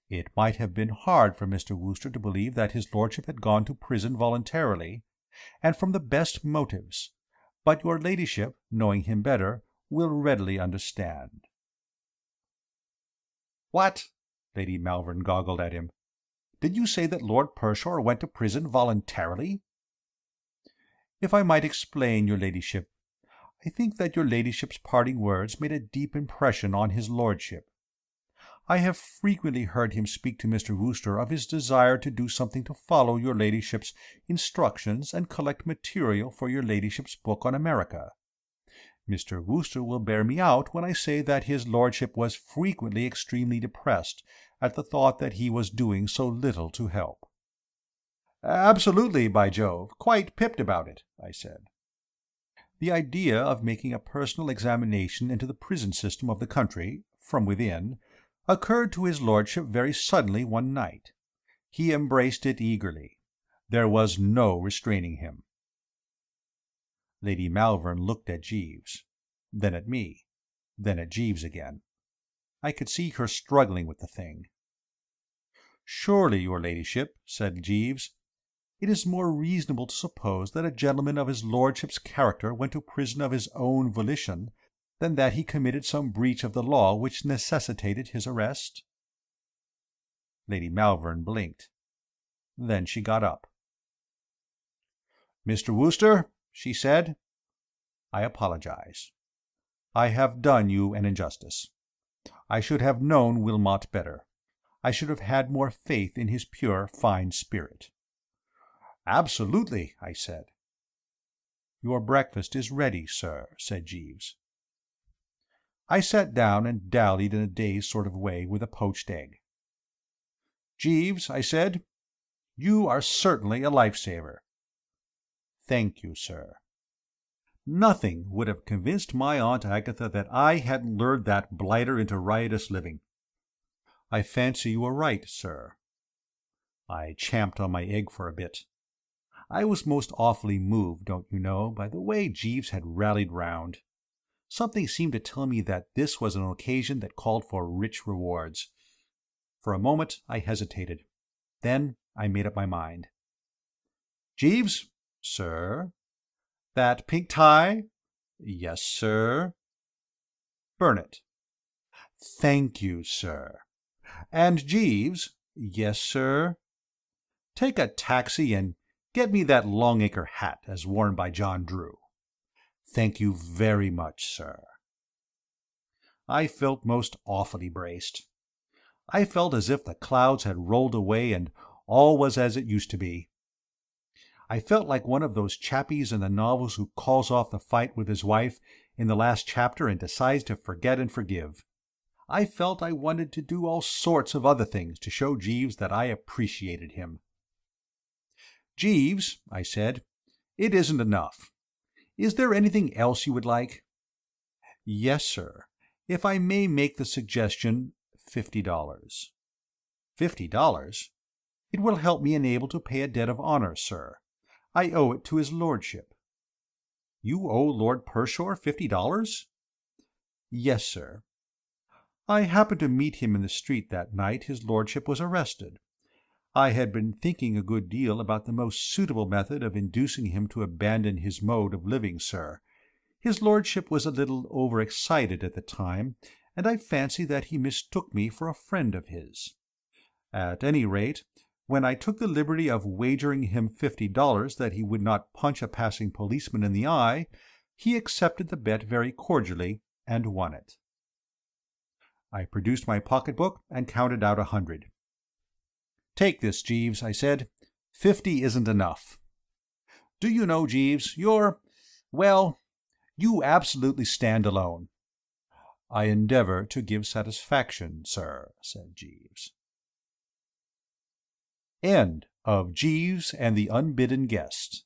It might have been hard for Mr. Wooster to believe that his lordship had gone to prison voluntarily, and from the best motives, but your ladyship, knowing him better, will readily understand." "What?" Lady Malvern goggled at him. "Did you say that Lord Pershore went to prison voluntarily?" "If I might explain, your ladyship, I think that your ladyship's parting words made a deep impression on his lordship. I have frequently heard him speak to Mr. Wooster of his desire to do something to follow your ladyship's instructions and collect material for your ladyship's book on America. Mr. Wooster will bear me out when I say that his lordship was frequently extremely depressed at the thought that he was doing so little to help." "Absolutely, by Jove, quite pipped about it," I said. "The idea of making a personal examination into the prison system of the country, from within, occurred to his lordship very suddenly one night. He embraced it eagerly. There was no restraining him." Lady Malvern looked at Jeeves, then at me, then at Jeeves again. I could see her struggling with the thing. "Surely, your ladyship," said Jeeves, "it is more reasonable to suppose that a gentleman of his lordship's character went to prison of his own volition than that he committed some breach of the law which necessitated his arrest?" Lady Malvern blinked. Then she got up. "Mr. Wooster," she said, "I apologize. I have done you an injustice. I should have known Wilmot better. I should have had more faith in his pure, fine spirit." "Absolutely," I said. "Your breakfast is ready, sir," said Jeeves. I sat down and dallied in a dazed sort of way with a poached egg. "Jeeves," I said, "you are certainly a life-saver." "Thank you, sir." Nothing would have convinced my Aunt Agatha that I hadn't lured that blighter into riotous living. "I fancy you are right, sir." I champed on my egg for a bit. I was most awfully moved, don't you know, by the way Jeeves had rallied round. Something seemed to tell me that this was an occasion that called for rich rewards. For a moment I hesitated. Then I made up my mind. "Jeeves?" "Sir?" "That pink tie?" "Yes, sir." "Burn it." "Thank you, sir." "And Jeeves?" "Yes, sir." "Take a taxi and get me that Longacre hat as worn by John Drew." "Thank you very much, sir." I felt most awfully braced. I felt as if the clouds had rolled away and all was as it used to be. I felt like one of those chappies in the novels who calls off the fight with his wife in the last chapter and decides to forget and forgive. I felt I wanted to do all sorts of other things to show Jeeves that I appreciated him. "Jeeves," I said, "it isn't enough. Is there anything else you would like?" "Yes, sir. If I may make the suggestion, $50. $50? It will help me enable to pay a debt of honor, sir. I owe it to his lordship." You owe Lord Pershore $50? Yes, sir. I happened to meet him in the street that night his lordship was arrested. I had been thinking a good deal about the most suitable method of inducing him to abandon his mode of living, sir. His lordship was a little over-excited at the time, and I fancy that he mistook me for a friend of his. At any rate, when I took the liberty of wagering him $50 that he would not punch a passing policeman in the eye, he accepted the bet very cordially and won it. I produced my pocketbook and counted out 100. "Take this, Jeeves," I said. "50 isn't enough. Do you know, Jeeves, well, you absolutely stand alone." "I endeavour to give satisfaction, sir," said Jeeves. End of Jeeves and the Unbidden Guest.